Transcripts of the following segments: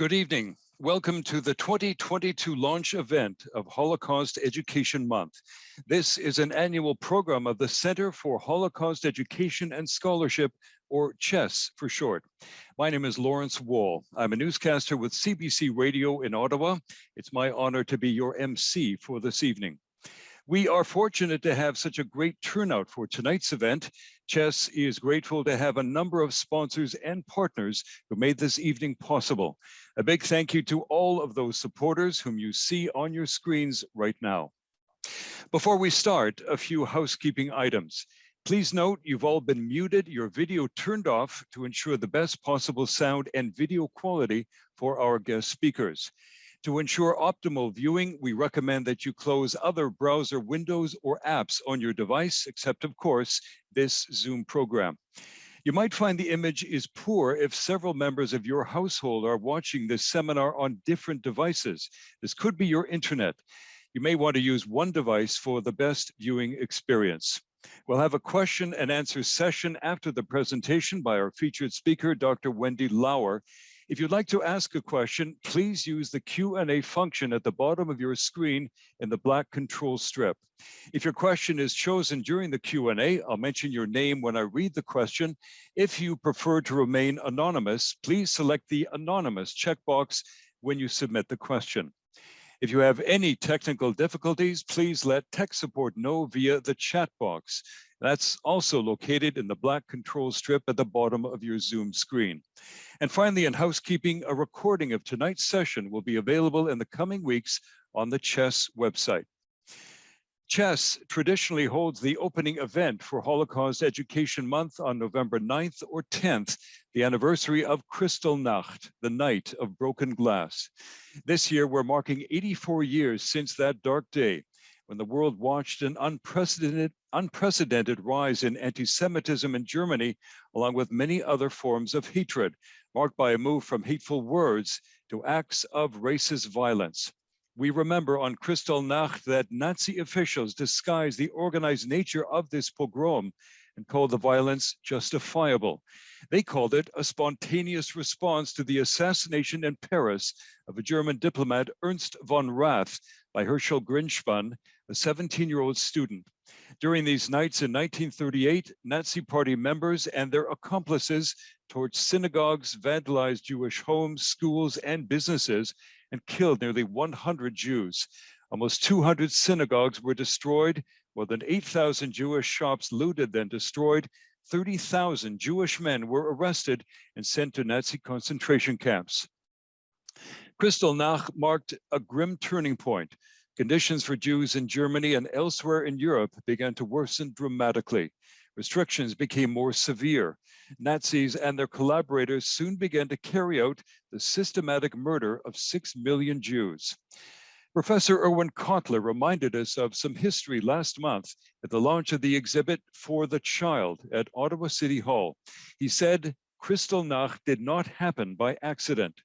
Good evening. Welcome to the 2022 launch event of Holocaust Education Month. This is an annual program of the Center for Holocaust Education and Scholarship, or CHESS for short. My name is Lawrence Wall. I'm a newscaster with CBC Radio in Ottawa. It's my honor to be your MC for this evening. We are fortunate to have such a great turnout for tonight's event. CHESS is grateful to have a number of sponsors and partners who made this evening possible. A big thank you to all of those supporters whom you see on your screens right now. Before we start, a few housekeeping items. Please note you've all been muted, your video turned off to ensure the best possible sound and video quality for our guest speakers. To ensure optimal viewing, we recommend that you close other browser windows or apps on your device, except of course, this Zoom program. You might find the image is poor if several members of your household are watching this seminar on different devices. This could be your internet. You may want to use one device for the best viewing experience. We'll have a question and answer session after the presentation by our featured speaker, Dr. Wendy Lauer. If you'd like to ask a question, please use the Q&A function at the bottom of your screen in the black control strip. If your question is chosen during the Q&A, I'll mention your name when I read the question. If you prefer to remain anonymous, please select the anonymous checkbox when you submit the question. If you have any technical difficulties, please let tech support know via the chat box. That's also located in the black control strip at the bottom of your Zoom screen. And finally, in housekeeping, a recording of tonight's session will be available in the coming weeks on the CHESS website. CHESS traditionally holds the opening event for Holocaust Education Month on November 9th or 10th, the anniversary of Kristallnacht, the night of broken glass. This year, we're marking 84 years since that dark day, when the world watched an unprecedented rise in anti-Semitism in Germany, along with many other forms of hatred, marked by a move from hateful words to acts of racist violence. We remember on Kristallnacht that Nazi officials disguised the organized nature of this pogrom and called the violence justifiable. They called it a spontaneous response to the assassination in Paris of a German diplomat, Ernst von Rath, by Herschel Grinspan, a 17-year-old student. During these nights in 1938, Nazi Party members and their accomplices torched synagogues, vandalized Jewish homes, schools, and businesses, and killed nearly 100 Jews. Almost 200 synagogues were destroyed, more than 8,000 Jewish shops looted then destroyed, 30,000 Jewish men were arrested and sent to Nazi concentration camps. Kristallnacht marked a grim turning point. Conditions for Jews in Germany and elsewhere in Europe began to worsen dramatically. Restrictions became more severe. Nazis and their collaborators soon began to carry out the systematic murder of 6 million Jews. Professor Erwin Kotler reminded us of some history last month at the launch of the exhibit For the Child at Ottawa City Hall. He said, Kristallnacht did not happen by accident.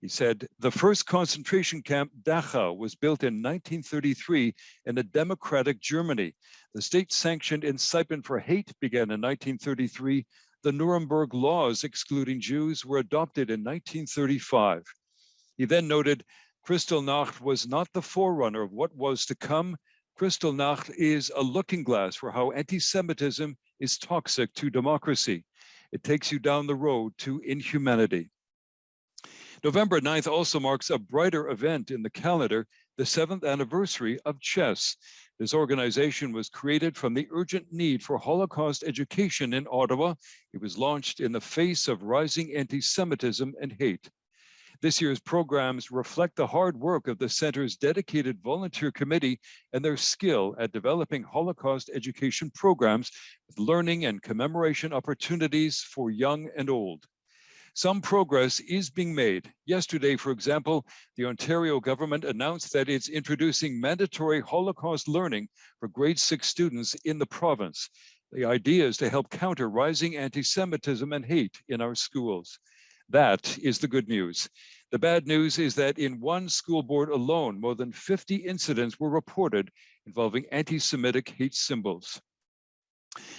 He said, the first concentration camp, Dachau, was built in 1933 in a democratic Germany. The state-sanctioned incitement for hate began in 1933. The Nuremberg laws excluding Jews were adopted in 1935. He then noted, Kristallnacht was not the forerunner of what was to come. Kristallnacht is a looking glass for how anti-Semitism is toxic to democracy. It takes you down the road to inhumanity. November 9th also marks a brighter event in the calendar, the 7th anniversary of CHESS. This organization was created from the urgent need for Holocaust education in Ottawa. It was launched in the face of rising anti-Semitism and hate. This year's programs reflect the hard work of the center's dedicated volunteer committee and their skill at developing Holocaust education programs with learning and commemoration opportunities for young and old. Some progress is being made. Yesterday, for example, the Ontario government announced that it's introducing mandatory Holocaust learning for grade 6 students in the province. The idea is to help counter rising anti-Semitism and hate in our schools. That is the good news. The bad news is that in one school board alone, more than 50 incidents were reported involving anti-Semitic hate symbols.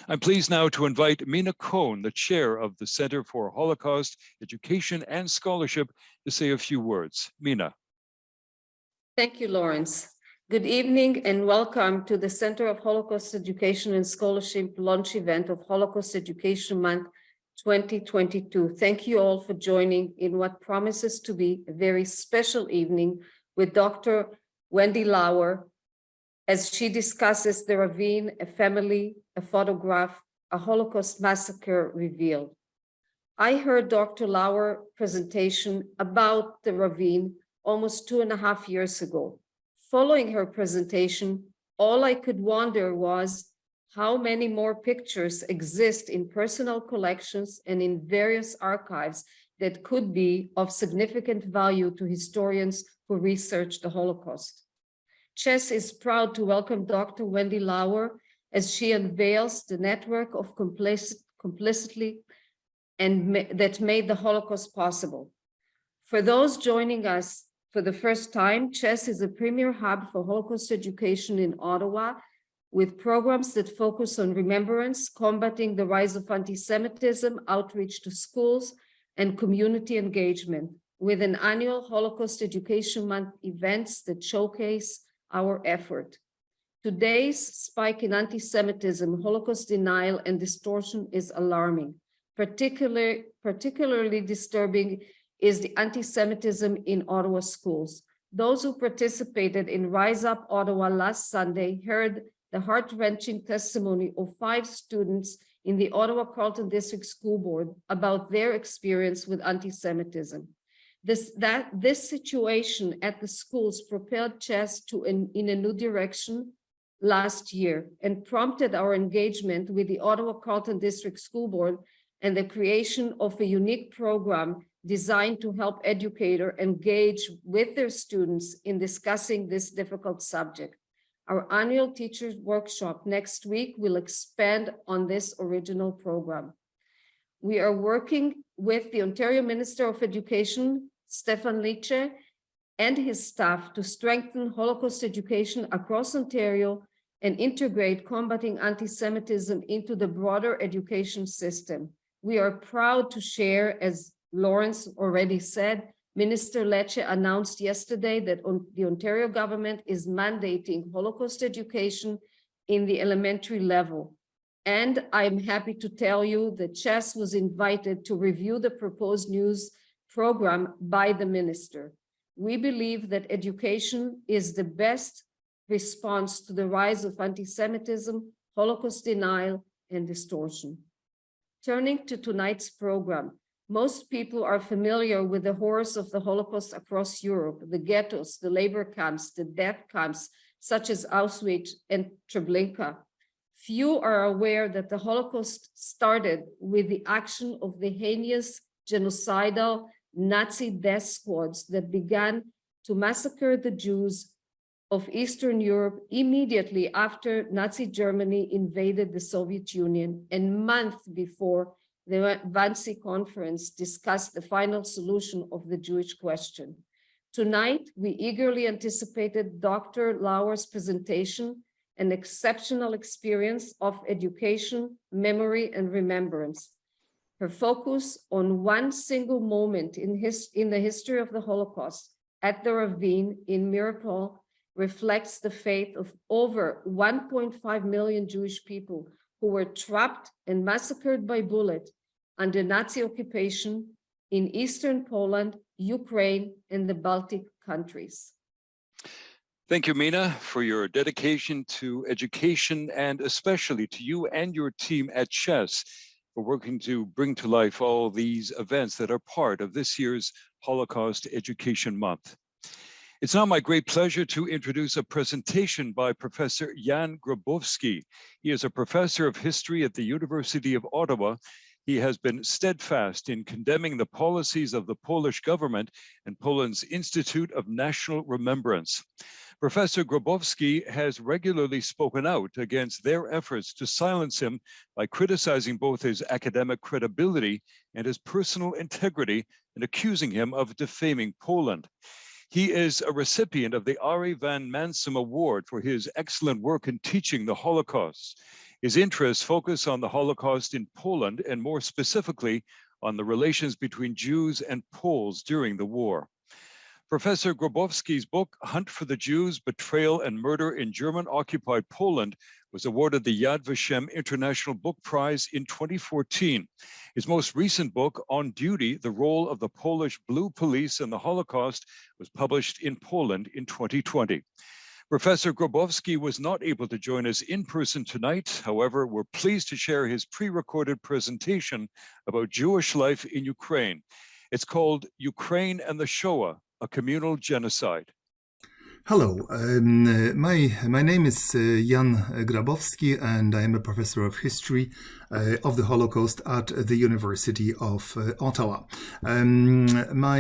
I'm pleased now to invite Mina Cohn, the chair of the Center for Holocaust Education and Scholarship, to say a few words. Mina. Thank you, Lawrence. Good evening and welcome to the Center of Holocaust Education and Scholarship launch event of Holocaust Education Month 2022. Thank you all for joining in what promises to be a very special evening with Dr. Wendy Lauer as she discusses the Ravine, a family, a photograph, a Holocaust massacre revealed. I heard Dr. Lauer's presentation about the Ravine almost 2.5 years ago. Following her presentation, all I could wonder was how many more pictures exist in personal collections and in various archives that could be of significant value to historians who research the Holocaust. CHES is proud to welcome Dr. Wendy Lauer as she unveils the network of complicity and that made the Holocaust possible. For those joining us for the first time, CHES is a premier hub for Holocaust education in Ottawa, with programs that focus on remembrance, combating the rise of anti-Semitism, outreach to schools, and community engagement, with an annual Holocaust Education Month events that showcase our effort. Today's spike in anti-Semitism, Holocaust denial, and distortion is alarming. Particularly disturbing is the anti-Semitism in Ottawa schools. Those who participated in Rise Up Ottawa last Sunday heard the heart-wrenching testimony of 5 students in the Ottawa Carleton District School Board about their experience with anti-Semitism. This situation at the schools propelled CHES in a new direction last year and prompted our engagement with the Ottawa Carleton District School Board and the creation of a unique program designed to help educators engage with their students in discussing this difficult subject. Our annual teachers workshop next week will expand on this original program. We are working with the Ontario Minister of Education, Stefan Liche, and his staff to strengthen Holocaust education across Ontario and integrate combating anti-Semitism into the broader education system. We are proud to share, as Lawrence already said, Minister Lecce announced yesterday that the Ontario government is mandating Holocaust education in the elementary level. And I'm happy to tell you that CHES was invited to review the proposed news program by the minister. We believe that education is the best response to the rise of anti-Semitism, Holocaust denial, and distortion. Turning to tonight's program, most people are familiar with the horrors of the Holocaust across Europe, the ghettos, the labor camps, the death camps, such as Auschwitz and Treblinka. Few are aware that the Holocaust started with the action of the heinous genocidal Nazi death squads that began to massacre the Jews of Eastern Europe immediately after Nazi Germany invaded the Soviet Union and months before the Wannsee Conference discussed the final solution of the Jewish question. Tonight, we eagerly anticipated Dr. Lauer's presentation, an exceptional experience of education, memory, and remembrance. Her focus on one single moment in the history of the Holocaust at the Ravine in Mirapol reflects the fate of over 1.5 million Jewish people who were trapped and massacred by bullet under Nazi occupation in Eastern Poland, Ukraine, and the Baltic countries. Thank you, Mina, for your dedication to education and especially to you and your team at CHES for working to bring to life all these events that are part of this year's Holocaust Education Month. It's now my great pleasure to introduce a presentation by Professor Jan Grabowski. He is a professor of history at the University of Ottawa. He has been steadfast in condemning the policies of the Polish government and Poland's Institute of National Remembrance. Professor Grabowski has regularly spoken out against their efforts to silence him by criticizing both his academic credibility and his personal integrity and accusing him of defaming Poland. He is a recipient of the Ari van Mansum Award for his excellent work in teaching the Holocaust. His interests focus on the Holocaust in Poland and more specifically on the relations between Jews and Poles during the war. Professor Grabowski's book, Hunt for the Jews, Betrayal and Murder in German-Occupied Poland, was awarded the Yad Vashem International Book Prize in 2014. His most recent book, On Duty, The Role of the Polish Blue Police in the Holocaust, was published in Poland in 2020. Professor Grabowski was not able to join us in person tonight. However, we're pleased to share his pre-recorded presentation about Jewish life in Ukraine. It's called Ukraine and the Shoah, a Communal Genocide. Hello, my name is Jan Grabowski, and I am a professor of history of the Holocaust at the University of Ottawa. My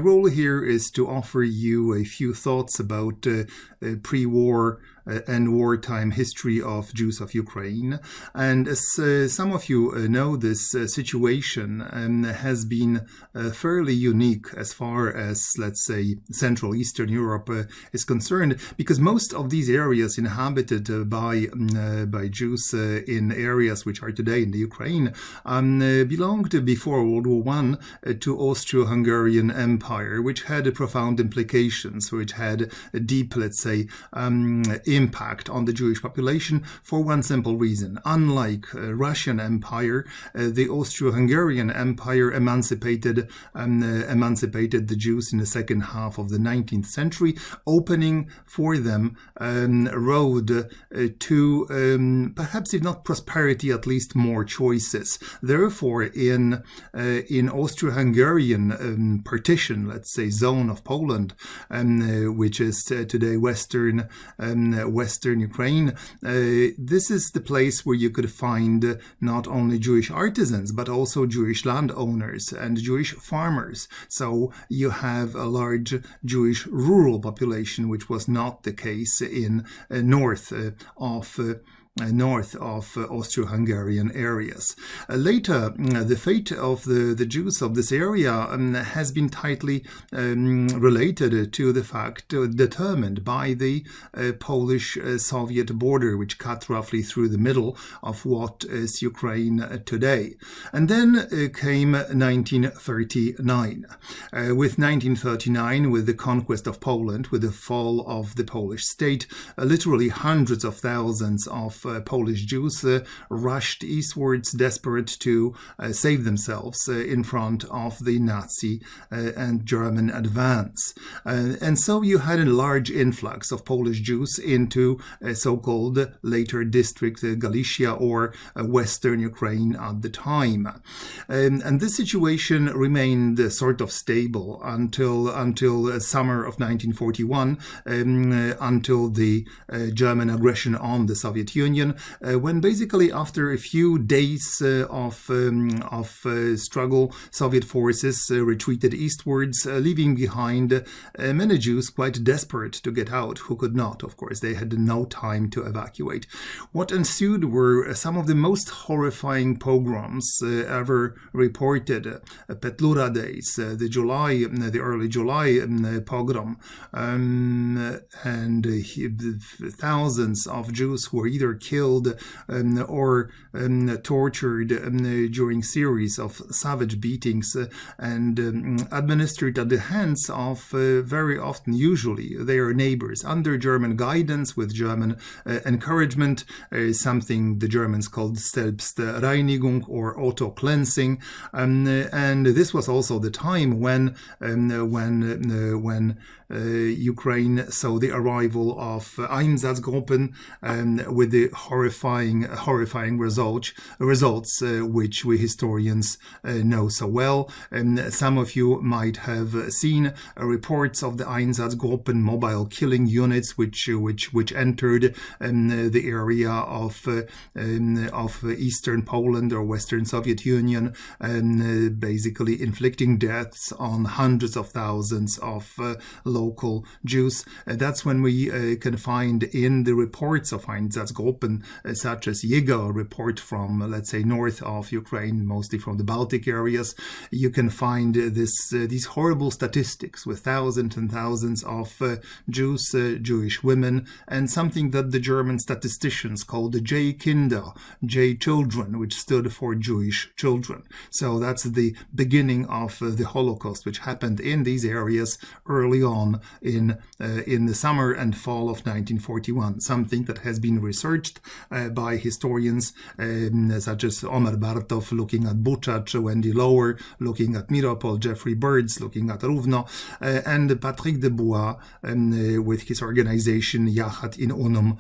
role here is to offer you a few thoughts about pre-war and wartime history of Jews of Ukraine. And as some of you know, this situation has been fairly unique as far as, let's say, Central Eastern Europe is concerned, because most of these areas inhabited by Jews in areas which are today in the Ukraine belonged before World War I to Austro-Hungarian Empire, which had profound implications, which had a deep, let's say, impact on the Jewish population for one simple reason. Unlike Russian Empire, the Austro-Hungarian Empire emancipated the Jews in the second half of the 19th century, opening for them a road to perhaps if not prosperity, at least more choices. Therefore, in Austro-Hungarian partition, let's say, zone of Poland, which is today Western Ukraine, this is the place where you could find not only Jewish artisans, but also Jewish landowners and Jewish farmers. So you have a large Jewish rural population, which was not the case in north of Austro-Hungarian areas. Later, the fate of the Jews of this area has been tightly related to the fact determined by the Polish-Soviet border, which cut roughly through the middle of what is Ukraine today. And then came 1939. With 1939, with the conquest of Poland, with the fall of the Polish state, literally hundreds of thousands of Polish Jews rushed eastwards, desperate to save themselves in front of the Nazi and German advance. And so you had a large influx of Polish Jews into so-called later district Galicia or Western Ukraine at the time. And this situation remained sort of stable until summer of 1941, until the German aggression on the Soviet Union, when basically after a few days of struggle, Soviet forces retreated eastwards, leaving behind many Jews quite desperate to get out, who could not, of course. They had no time to evacuate. What ensued were some of the most horrifying pogroms ever reported. Petlura days, the early July pogrom, and thousands of Jews who were either killed or tortured during series of savage beatings and administered at the hands of very often, usually, their neighbors under German guidance, with German encouragement, something the Germans called Selbstreinigung or auto-cleansing, and this was also the time when Ukraine saw the arrival of Einsatzgruppen with the horrifying results which we historians know so well. Some of you might have seen reports of the Einsatzgruppen mobile killing units which entered the area of Eastern Poland or Western Soviet Union, basically inflicting deaths on hundreds of thousands of local Jews. That's when we can find in the reports of Einsatzgruppen open, such as Yiga report from, let's say, north of Ukraine, mostly from the Baltic areas, you can find these horrible statistics with thousands and thousands of Jews, Jewish women, and something that the German statisticians called the J-Kinder, J-children, which stood for Jewish children. So that's the beginning of the Holocaust, which happened in these areas early on in the summer and fall of 1941, something that has been researched by historians such as Omer Bartov, looking at Buchach, Wendy Lower, looking at Miropol, Jeffrey Birds, looking at Rovno, and Patrick Debois with his organization Yachad in Unum,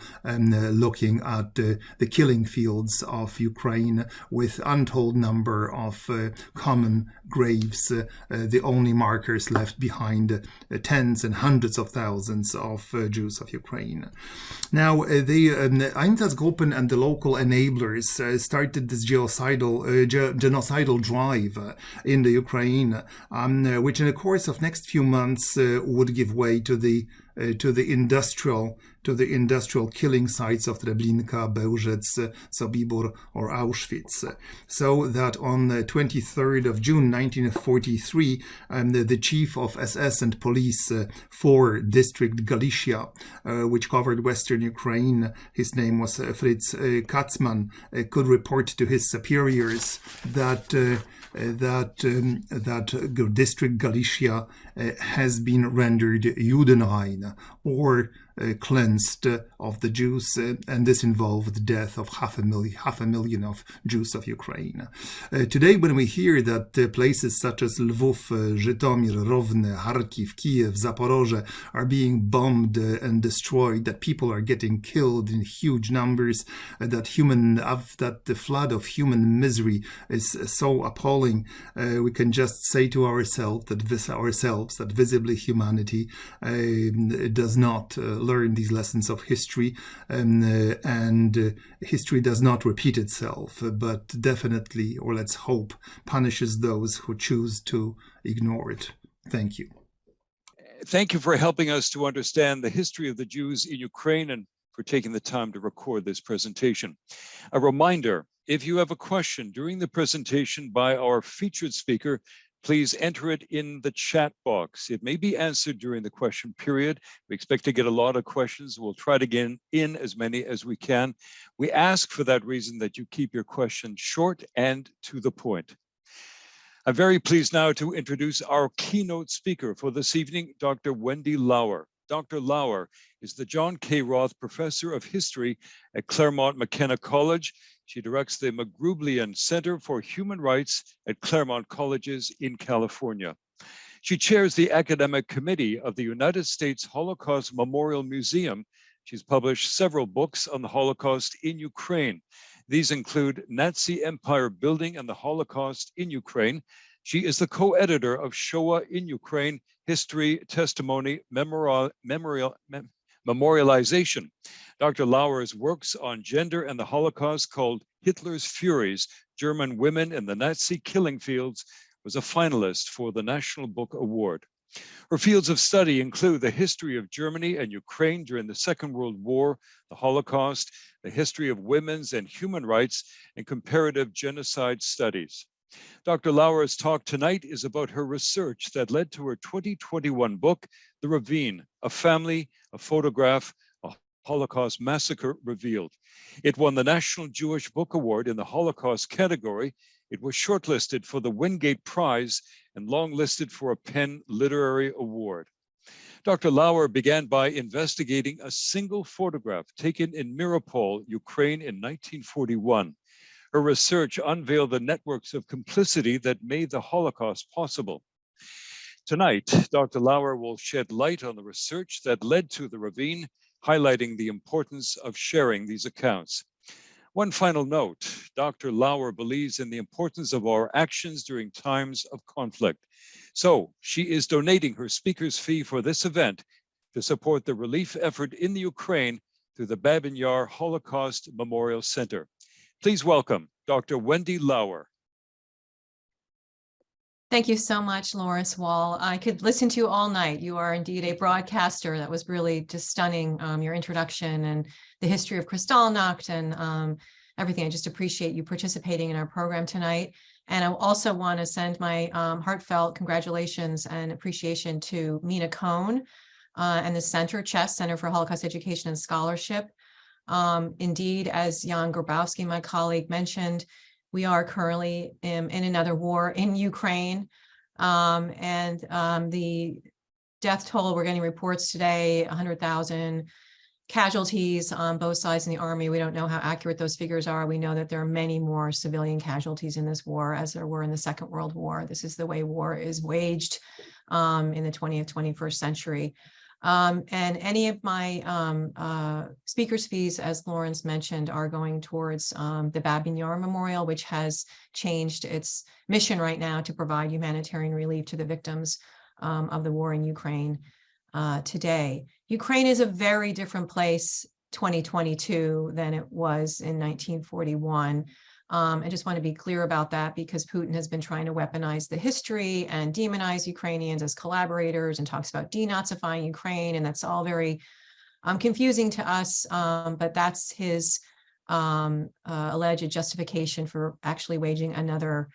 looking at the killing fields of Ukraine with untold number of common graves, the only markers left behind tens and hundreds of thousands of Jews of Ukraine. Now, the Einsatzgruppen and the local enablers started this genocidal drive in the Ukraine, which in the course of next few months would give way to the industrial killing sites of Treblinka, Bełżec, Sobibór, or Auschwitz. So that on the 23rd of June 1943, the chief of SS and police for District Galicia, which covered western Ukraine, his name was Fritz Katzmann, could report to his superiors that District Galicia has been rendered Judenrein, or cleansed of the Jews, and this involved the death of half a million of Jews of Ukraine. Today, when we hear that places such as Lvov, Zhytomyr, Rovne, Kharkiv, Kiev, Zaporozhye are being bombed and destroyed, that people are getting killed in huge numbers, that the flood of human misery is so appalling, we can just say to ourselves that visibly humanity does not learn these lessons of history, and history does not repeat itself, but definitely, or let's hope, punishes those who choose to ignore it. Thank you. Thank you for helping us to understand the history of the Jews in Ukraine and for taking the time to record this presentation. A reminder, if you have a question during the presentation by our featured speaker, please enter it in the chat box. It may be answered during the question period. We expect to get a lot of questions. We'll try to get in as many as we can. We ask for that reason that you keep your questions short and to the point. I'm very pleased now to introduce our keynote speaker for this evening, Dr. Wendy Lauer. Dr. Lauer is the John K. Roth Professor of History at Claremont McKenna College. She directs the Magrublian Center for Human Rights at Claremont Colleges in California. She chairs the academic committee of the United States Holocaust Memorial Museum. She's published several books on the Holocaust in Ukraine. These include Nazi Empire Building and the Holocaust in Ukraine. She is the co-editor of Shoah in Ukraine, History, Testimony, Memorialization. Dr. Lauer's works on gender and the Holocaust, called Hitler's Furies, German Women in the Nazi Killing Fields, was a finalist for the National Book Award. Her fields of study include the history of Germany and Ukraine during the Second World War, the Holocaust, the history of women's and human rights, and comparative genocide studies. Dr. Lauer's talk tonight is about her research that led to her 2021 book, The Ravine, A Family, a Photograph, a Holocaust Massacre Revealed. It won the National Jewish Book Award in the Holocaust category. It was shortlisted for the Wingate Prize and longlisted for a PEN Literary Award. Dr. Lauer began by investigating a single photograph taken in Miropol, Ukraine in 1941. Her research unveiled the networks of complicity that made the Holocaust possible. Tonight, Dr. Lauer will shed light on the research that led to the Ravine, highlighting the importance of sharing these accounts. One final note, Dr. Lauer believes in the importance of our actions during times of conflict. So she is donating her speaker's fee for this event to support the relief effort in the Ukraine through the Babin Yar Holocaust Memorial Center. Please welcome Dr. Wendy Lauer. Thank you so much, Loris Wall. I could listen to you all night. You are indeed a broadcaster. That was really just stunning, your introduction and the history of Kristallnacht and everything. I just appreciate you participating in our program tonight. And I also want to send my heartfelt congratulations and appreciation to Mina Cohn and the Center, CHESS, Center for Holocaust Education and Scholarship. Indeed, as Jan Grabowski, my colleague, mentioned, we are currently in another war in Ukraine. The death toll, we're getting reports today, 100,000 casualties on both sides in the army. We don't know how accurate those figures are. We know that there are many more civilian casualties in this war as there were in the Second World War. This is the way war is waged in the 20th, 21st century. And any of my speakers' fees, as Lawrence mentioned, are going towards the Babin Yar Memorial, which has changed its mission right now to provide humanitarian relief to the victims of the war in Ukraine today. Ukraine is a very different place 2022 than it was in 1941. I just want to be clear about that because Putin has been trying to weaponize the history and demonize Ukrainians as collaborators and talks about denazifying Ukraine. And that's all very confusing to us, but that's his alleged justification for actually waging another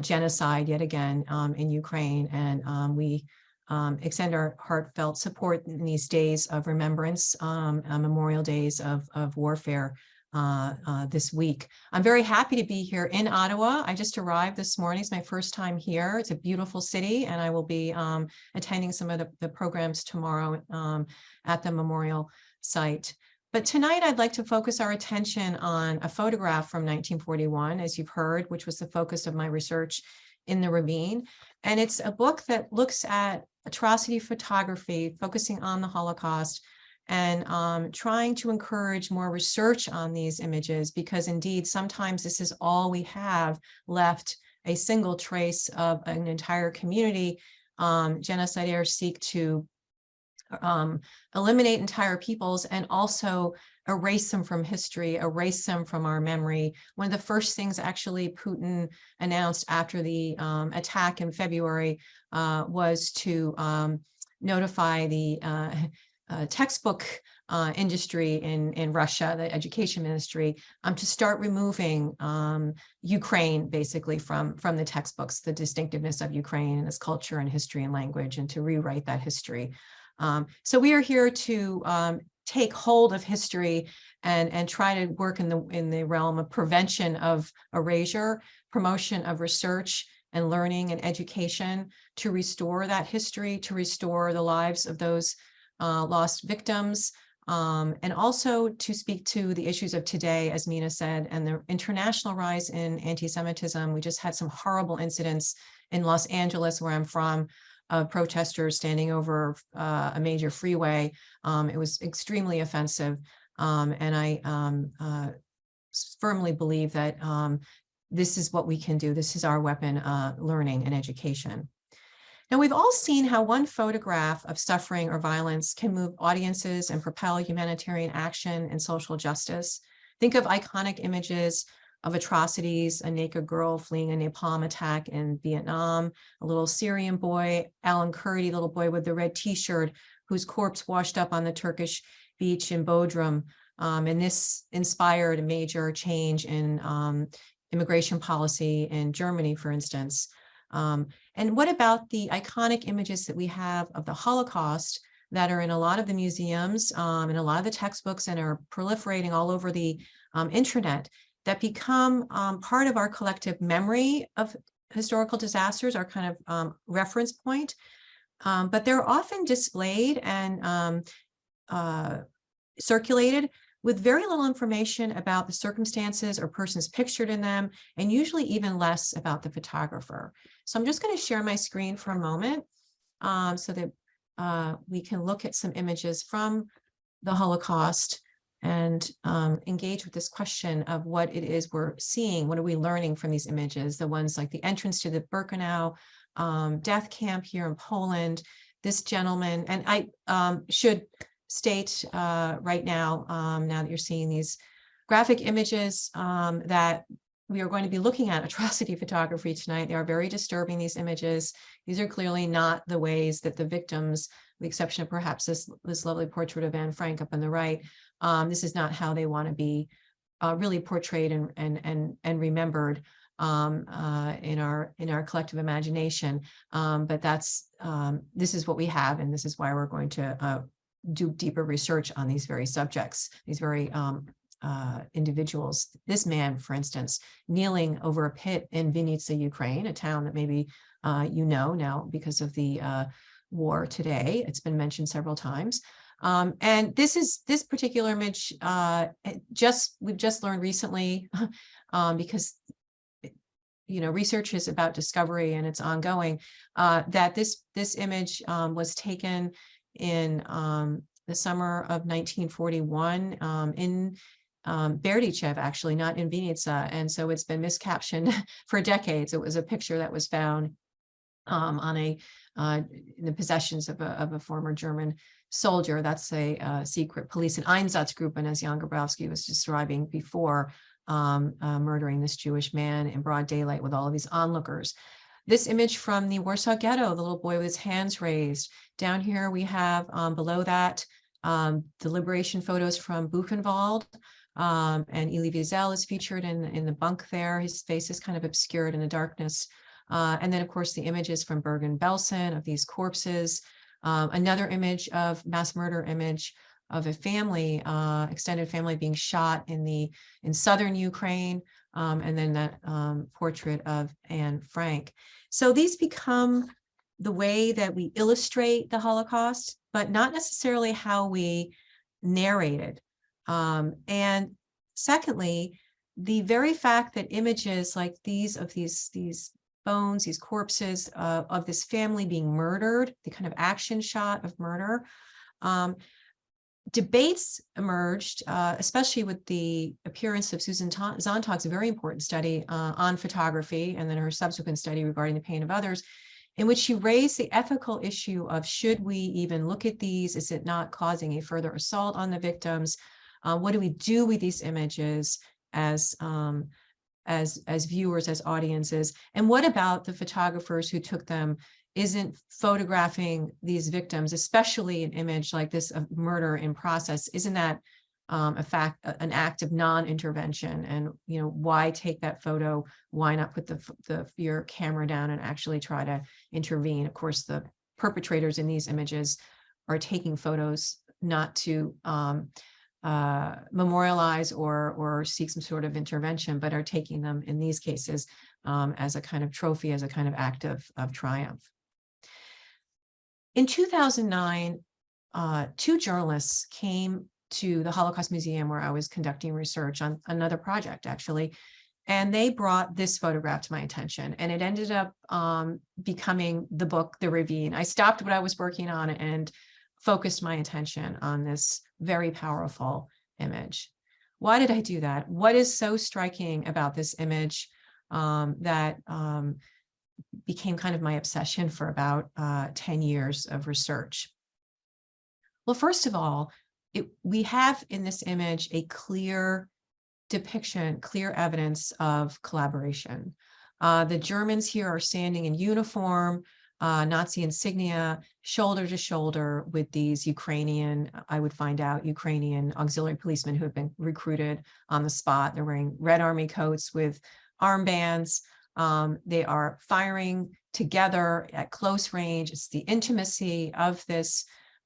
genocide yet again in Ukraine. And we extend our heartfelt support in these days of remembrance, memorial days of warfare this week. I'm very happy to be here in Ottawa. I just arrived this morning. It's my first time here. It's a beautiful city, and I will be attending some of the programs tomorrow at the memorial site. But tonight I'd like to focus our attention on a photograph from 1941, as you've heard, which was the focus of my research in the Ravine. And it's a book that looks at atrocity photography, focusing on the Holocaust, and trying to encourage more research on these images, because indeed, sometimes this is all we have left, a single trace of an entire community. Genocidaires seek to eliminate entire peoples and also erase them from history, erase them from our memory. One of the first things actually Putin announced after the attack in February was to notify the textbook industry in Russia, the education ministry, to start removing Ukraine basically from the textbooks, the distinctiveness of Ukraine and its culture and history and language, and to rewrite that history. So we are here to take hold of history and try to work in the realm of prevention of erasure, promotion of research and learning and education, to restore that history, to restore the lives of those lost victims, and also to speak to the issues of today, as Mina said, and the international rise in anti-Semitism. We just had some horrible incidents in Los Angeles, where I'm from, of protesters standing over a major freeway. It was extremely offensive, and I firmly believe that this is what we can do. This is our weapon, learning and education. Now, we've all seen how one photograph of suffering or violence can move audiences and propel humanitarian action and social justice. Think of iconic images of atrocities, a naked girl fleeing a napalm attack in Vietnam, a little Syrian boy, Alan Kurdi, little boy with the red t-shirt, whose corpse washed up on the Turkish beach in Bodrum. And this inspired a major change in immigration policy in Germany, for instance. And what about the iconic images that we have of the Holocaust that are in a lot of the museums and a lot of the textbooks and are proliferating all over the internet, that become part of our collective memory of historical disasters, our kind of reference point, but they're often displayed and circulated with very little information about the circumstances or persons pictured in them, and usually even less about the photographer. So I'm just going to share my screen for a moment so that we can look at some images from the Holocaust and engage with this question of what it is we're seeing. What are we learning from these images? The ones like the entrance to the Birkenau death camp here in Poland, this gentleman, and I should state right now, now that you're seeing these graphic images, that we are going to be looking at atrocity photography tonight. They are very disturbing, these images. These are clearly not the ways that the victims, with the exception of perhaps this lovely portrait of Anne Frank up on the right, this is not how they want to be really portrayed and remembered in our collective imagination. But this is what we have, and this is why we're going to do deeper research on these very subjects, these very individuals. This man, for instance, kneeling over a pit in Vinnytsia, Ukraine, a town that maybe you know now because of the war today. It's been mentioned several times. And this particular image, we've just learned recently, because research is about discovery and it's ongoing, that this image was taken in the summer of 1941 in Berdichev, actually, not in Vinnytsia. And so it's been miscaptioned for decades. It was a picture that was found in the possessions of a former German soldier. That's a secret police and Einsatzgruppen, as Jan Grabowski was describing before, murdering this Jewish man in broad daylight with all of these onlookers. This image from the Warsaw Ghetto, the little boy with his hands raised. Down here we have, below that, the liberation photos from Buchenwald, and Elie Wiesel is featured in the bunk there. His face is kind of obscured in the darkness. And then, of course, the images from Bergen-Belsen of these corpses. Another image of mass murder image of a family, extended family being shot in southern Ukraine, and then that portrait of Anne Frank. So these become the way that we illustrate the Holocaust, but not necessarily how we narrate it. And secondly, the very fact that images like these of these bones, these corpses of this family being murdered, the kind of action shot of murder, debates emerged, especially with the appearance of Susan Sontag's very important study on photography, and then her subsequent study regarding the pain of others, in which she raised the ethical issue of, should we even look at these? Is it not causing a further assault on the victims? What do we do with these images as viewers, as audiences? And what about the photographers who took them? Isn't photographing these victims, especially an image like this of murder in process, isn't that an act of non-intervention? And why take that photo? Why not put your camera down and actually try to intervene? Of course, the perpetrators in these images are taking photos not to memorialize or seek some sort of intervention, but are taking them in these cases as a kind of trophy, as a kind of act of triumph. In 2009, two journalists came to the Holocaust Museum where I was conducting research on another project, actually, and they brought this photograph to my attention, and it ended up becoming the book, The Ravine. I stopped what I was working on and focused my attention on this very powerful image. Why did I do that? What is so striking about this image that became kind of my obsession for about 10 years of research? Well, first of all, we have in this image a clear depiction, clear evidence of collaboration. The Germans here are standing in uniform, Nazi insignia, shoulder to shoulder with these Ukrainian auxiliary policemen who have been recruited on the spot. They're wearing Red Army coats with armbands. They are firing together at close range. It's the intimacy of this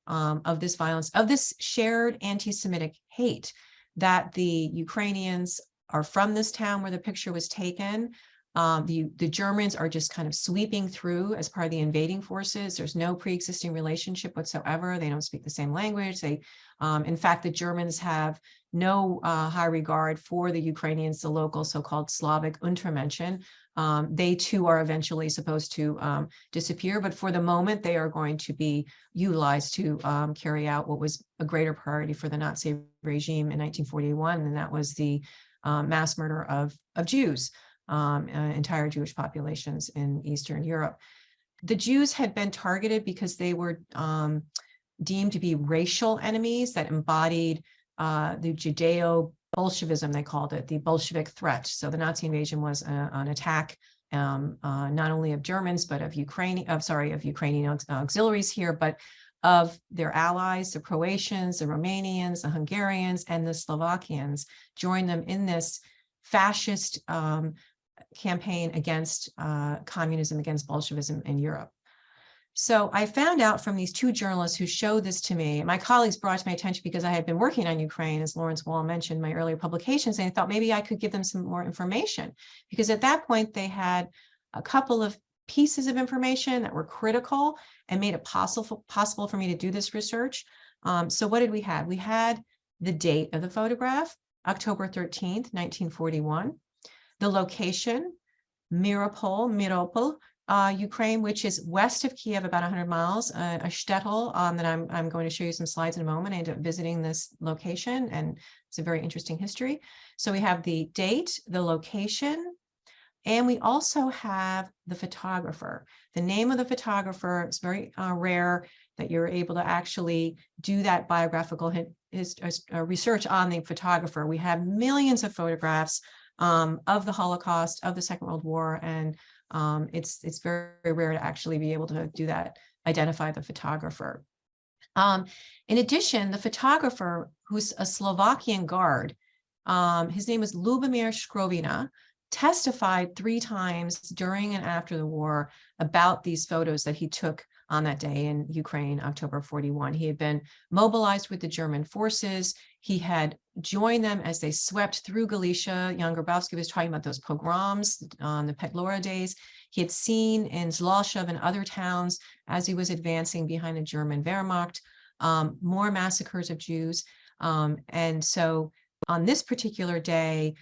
violence, of this shared anti-Semitic hate, that the Ukrainians are from this town where the picture was taken. The Germans are just kind of sweeping through as part of the invading forces. There's no pre-existing relationship whatsoever. They don't speak the same language. In fact, the Germans have no high regard for the Ukrainians, the local so-called Slavic Untermenschen. They too are eventually supposed to disappear, but for the moment, they are going to be utilized to carry out what was a greater priority for the Nazi regime in 1941, and that was the mass murder of Jews. Entire Jewish populations in Eastern Europe. The Jews had been targeted because they were deemed to be racial enemies that embodied the Judeo Bolshevism, they called it, the Bolshevik threat. So the Nazi invasion was an attack not only of Germans, but of Ukrainian auxiliaries here, but of their allies, the Croatians, the Romanians, the Hungarians, and the Slovakians, joined them in this fascist campaign against communism, against Bolshevism in Europe. So I found out from these two journalists who showed this to me, and my colleagues brought to my attention because I had been working on Ukraine, as Lawrence Wall mentioned in my earlier publications, and I thought maybe I could give them some more information, because at that point they had a couple of pieces of information that were critical and made it possible for me to do this research. So what did we have? We had the date of the photograph, October 13th, 1941, the location, Miropol, Ukraine, which is west of Kiev, about 100 miles, a shtetl that I'm going to show you some slides in a moment. I ended up visiting this location, and it's a very interesting history. So we have the date, the location, and we also have the photographer. The name of the photographer is very rare that you're able to actually do that biographical research on the photographer. We have millions of photographs of the Holocaust, of the Second World War, and it's very, very rare to actually be able to do that, identify the photographer. In addition, the photographer, who's a Slovakian guard, his name is Lubomir Skrovina, testified 3 times during and after the war about these photos that he took on that day in Ukraine, October 41. He had been mobilized with the German forces. He had joined them as they swept through Galicia. Jan Grabowski was talking about those pogroms on the Petlora days. He had seen in Zloshev and other towns, as he was advancing behind the German Wehrmacht, more massacres of Jews. And so on this particular day,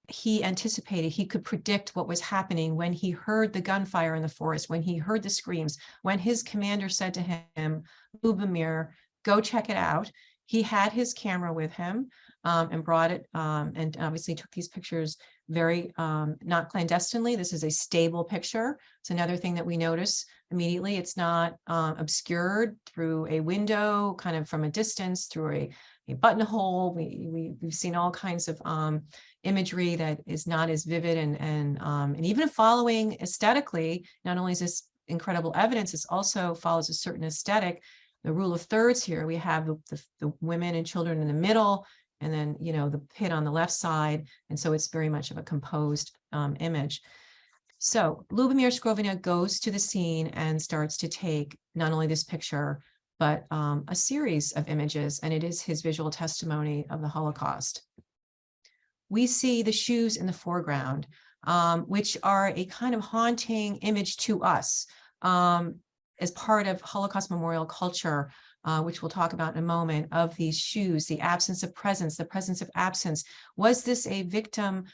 he anticipated, he could predict what was happening when he heard the gunfire in the forest, when he heard the screams, when his commander said to him, Lubomir, go check it out. He had his camera with him and brought it and obviously took these pictures very, not clandestinely. This is a stable picture. It's another thing that we notice immediately. It's not obscured through a window, kind of from a distance, through a buttonhole. We've seen all kinds of imagery that is not as vivid and even following aesthetically. Not only is this incredible evidence, it also follows a certain aesthetic. The rule of thirds here, we have the women and children in the middle, and then, you know, the pit on the left side. And so it's very much of a composed image. So Lubomir Skrovina goes to the scene and starts to take not only this picture, but a series of images, and it is his visual testimony of the Holocaust. We see the shoes in the foreground, which are a kind of haunting image to us as part of Holocaust memorial culture, which we'll talk about in a moment, of these shoes, the absence of presence, the presence of absence. Was this a victim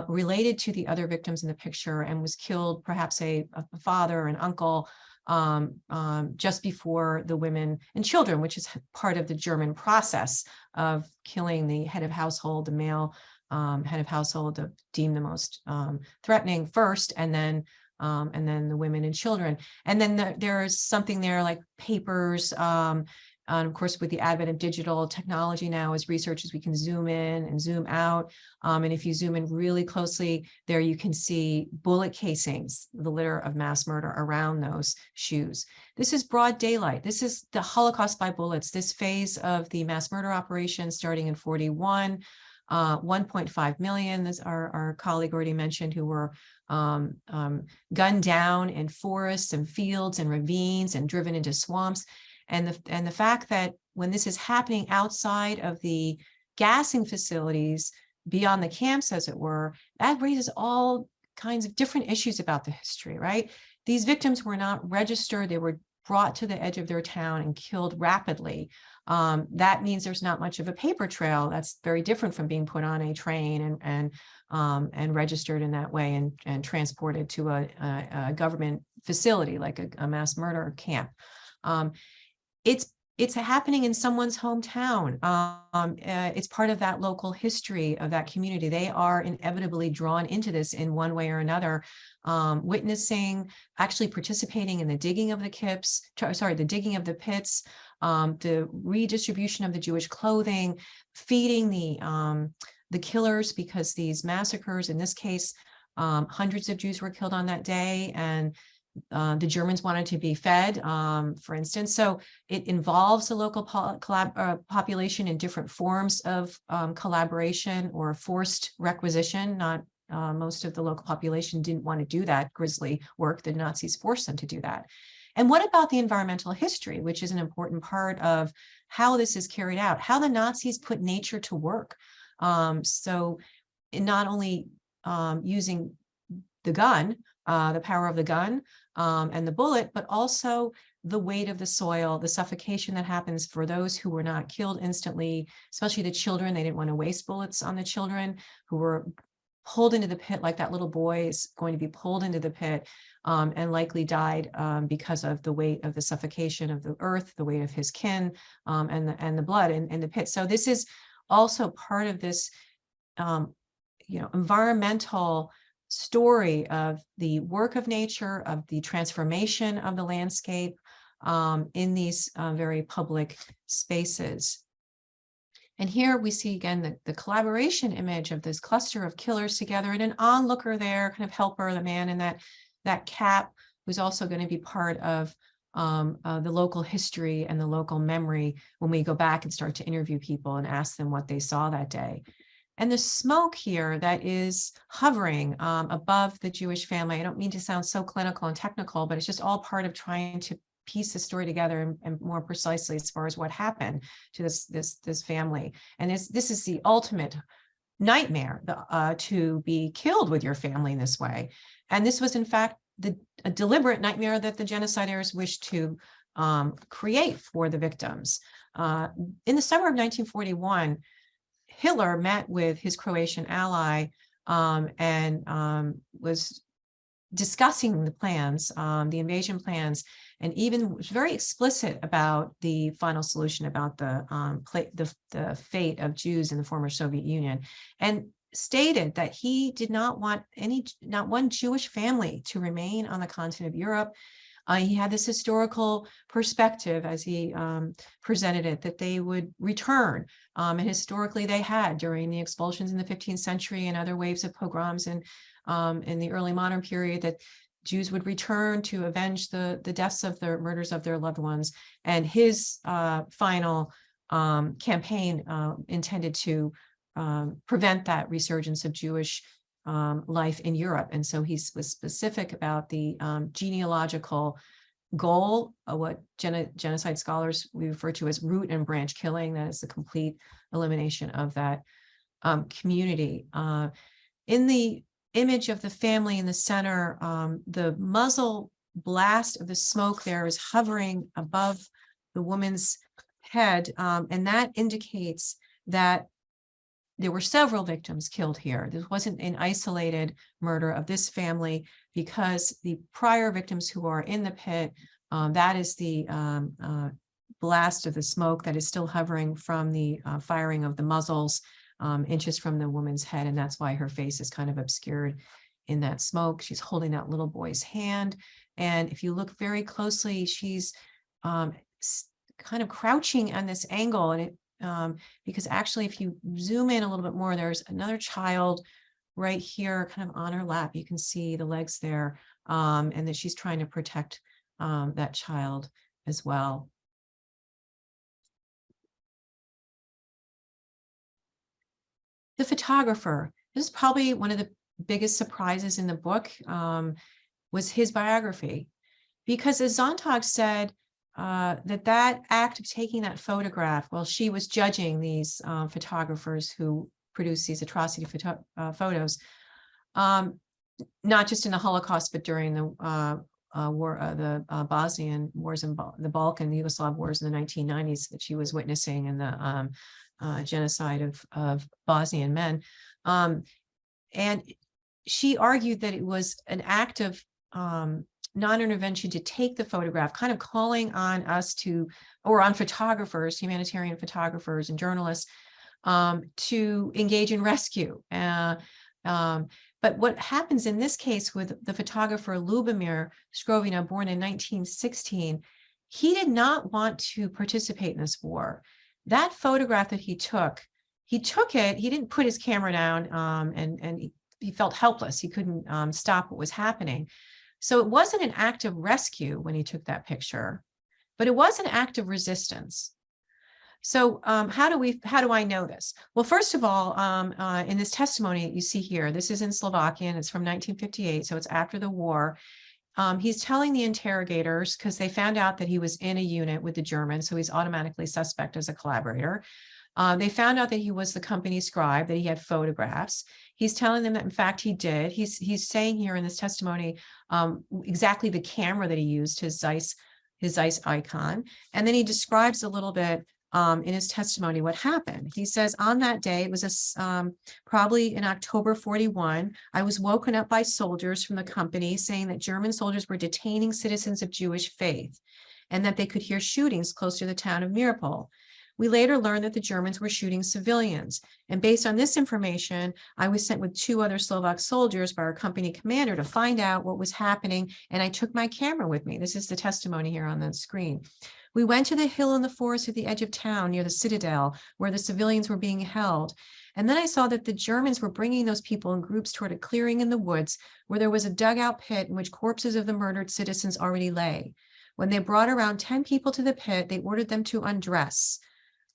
related to the other victims in the picture and was killed, perhaps a father, an uncle, just before the women and children, which is part of the German process of killing the head of household, the male head of household, deemed the most threatening first, and then the women and children. And then there's something there like papers. And of course, with the advent of digital technology now, as researchers, we can zoom in and zoom out. And if you zoom in really closely, there you can see bullet casings, the litter of mass murder around those shoes. This is broad daylight. This is the Holocaust by bullets, this phase of the mass murder operation starting in 41. 1.5 million, as our colleague already mentioned, who were gunned down in forests and fields and ravines and driven into swamps. And the fact that when this is happening outside of the gassing facilities, beyond the camps, as it were, that raises all kinds of different issues about the history, right? These victims were not registered. They were brought to the edge of their town and killed rapidly. That means there's not much of a paper trail. That's very different from being put on a train and registered in that way and transported to a government facility like a mass murder camp. It's happening in someone's hometown. It's part of that local history of that community. They are inevitably drawn into this in one way or another, witnessing, actually participating in the digging of the pits, the redistribution of the Jewish clothing, feeding the killers, because these massacres, in this case, hundreds of Jews were killed on that day, and the Germans wanted to be fed, for instance. So it involves the local population in different forms of collaboration or forced requisition. Not most of the local population didn't want to do that grisly work. The Nazis forced them to do that. And what about the environmental history, which is an important part of how this is carried out, how the Nazis put nature to work? So in not only using the gun, the power of the gun and the bullet, but also the weight of the soil, the suffocation that happens for those who were not killed instantly, especially the children. They didn't want to waste bullets on the children who were pulled into the pit, like that little boy is going to be pulled into the pit and likely died because of the weight of the suffocation of the earth, the weight of his kin, and the blood in the pit. So this is also part of this environmental story of the work of nature, of the transformation of the landscape in these very public spaces. And here we see again the collaboration image of this cluster of killers together, and an onlooker there, kind of helper, the man in that cap, who's also going to be part of the local history and the local memory when we go back and start to interview people and ask them what they saw that day. And the smoke here that is hovering above the Jewish family, I don't mean to sound so clinical and technical, but it's just all part of trying to piece the story together and more precisely as far as what happened to this family. And this is the ultimate nightmare, to be killed with your family in this way. And this was in fact a deliberate nightmare that the genociders wished to create for the victims. In the summer of 1941, Hitler met with his Croatian ally and was discussing the plans, the invasion plans, and even was very explicit about the final solution, about the fate of Jews in the former Soviet Union, and stated that he did not want not one Jewish family to remain on the continent of Europe. He had this historical perspective as he presented it, that they would return. And historically they had during the expulsions in the 15th century and other waves of pogroms in the early modern period, that Jews would return to avenge the deaths of their murders of their loved ones. And his final campaign intended to prevent that resurgence of Jewish life in Europe. And so he was specific about the genealogical goal, what genocide scholars we refer to as root and branch killing. That is the complete elimination of that community. In the image of the family in the center, the muzzle blast of the smoke there is hovering above the woman's head, and that indicates that there were several victims killed here. This wasn't an isolated murder of this family, because the prior victims who are in the pit, that is the blast of the smoke that is still hovering from the firing of the muzzles inches from the woman's head. And that's why her face is kind of obscured in that smoke. She's holding that little boy's hand. And if you look very closely, she's kind of crouching on this angle, and it because actually if you zoom in a little bit more, there's another child right here kind of on her lap. You can see the legs there, and that she's trying to protect that child as well. The photographer, this is probably one of the biggest surprises in the book, was his biography, because as Sontag said, that act of taking that photograph, well, she was judging these photographers who produced these atrocity photos, not just in the Holocaust, but during the Bosnian wars and the Balkan, Yugoslav wars in the 1990s that she was witnessing, in the genocide of Bosnian men. And she argued that it was an act of non-intervention to take the photograph, kind of calling on us to, or on photographers, humanitarian photographers and journalists, to engage in rescue. But what happens in this case with the photographer Lubomir Skrovina, born in 1916, he did not want to participate in this war. That photograph that he took, he took it, he didn't put his camera down, and he felt helpless. He couldn't stop what was happening. So it wasn't an act of rescue when he took that picture, but it was an act of resistance. So how do I know this? Well, first of all, in this testimony that you see here, this is in Slovakian, it's from 1958, so it's after the war. He's telling the interrogators, because they found out that he was in a unit with the Germans, so he's automatically suspect as a collaborator. They found out that he was the company scribe, that he had photographs. He's telling them that, in fact, he did. He's saying here in this testimony exactly the camera that he used, his Zeiss icon. And then he describes a little bit in his testimony what happened. He says, on that day, it was probably in October 41, I was woken up by soldiers from the company saying that German soldiers were detaining citizens of Jewish faith and that they could hear shootings close to the town of Mirapol. We later learned that the Germans were shooting civilians. And based on this information, I was sent with 2 other Slovak soldiers by our company commander to find out what was happening. And I took my camera with me. This is the testimony here on the screen. We went to the hill in the forest at the edge of town near the citadel where the civilians were being held. And then I saw that the Germans were bringing those people in groups toward a clearing in the woods where there was a dugout pit in which corpses of the murdered citizens already lay. When they brought around 10 people to the pit, they ordered them to undress.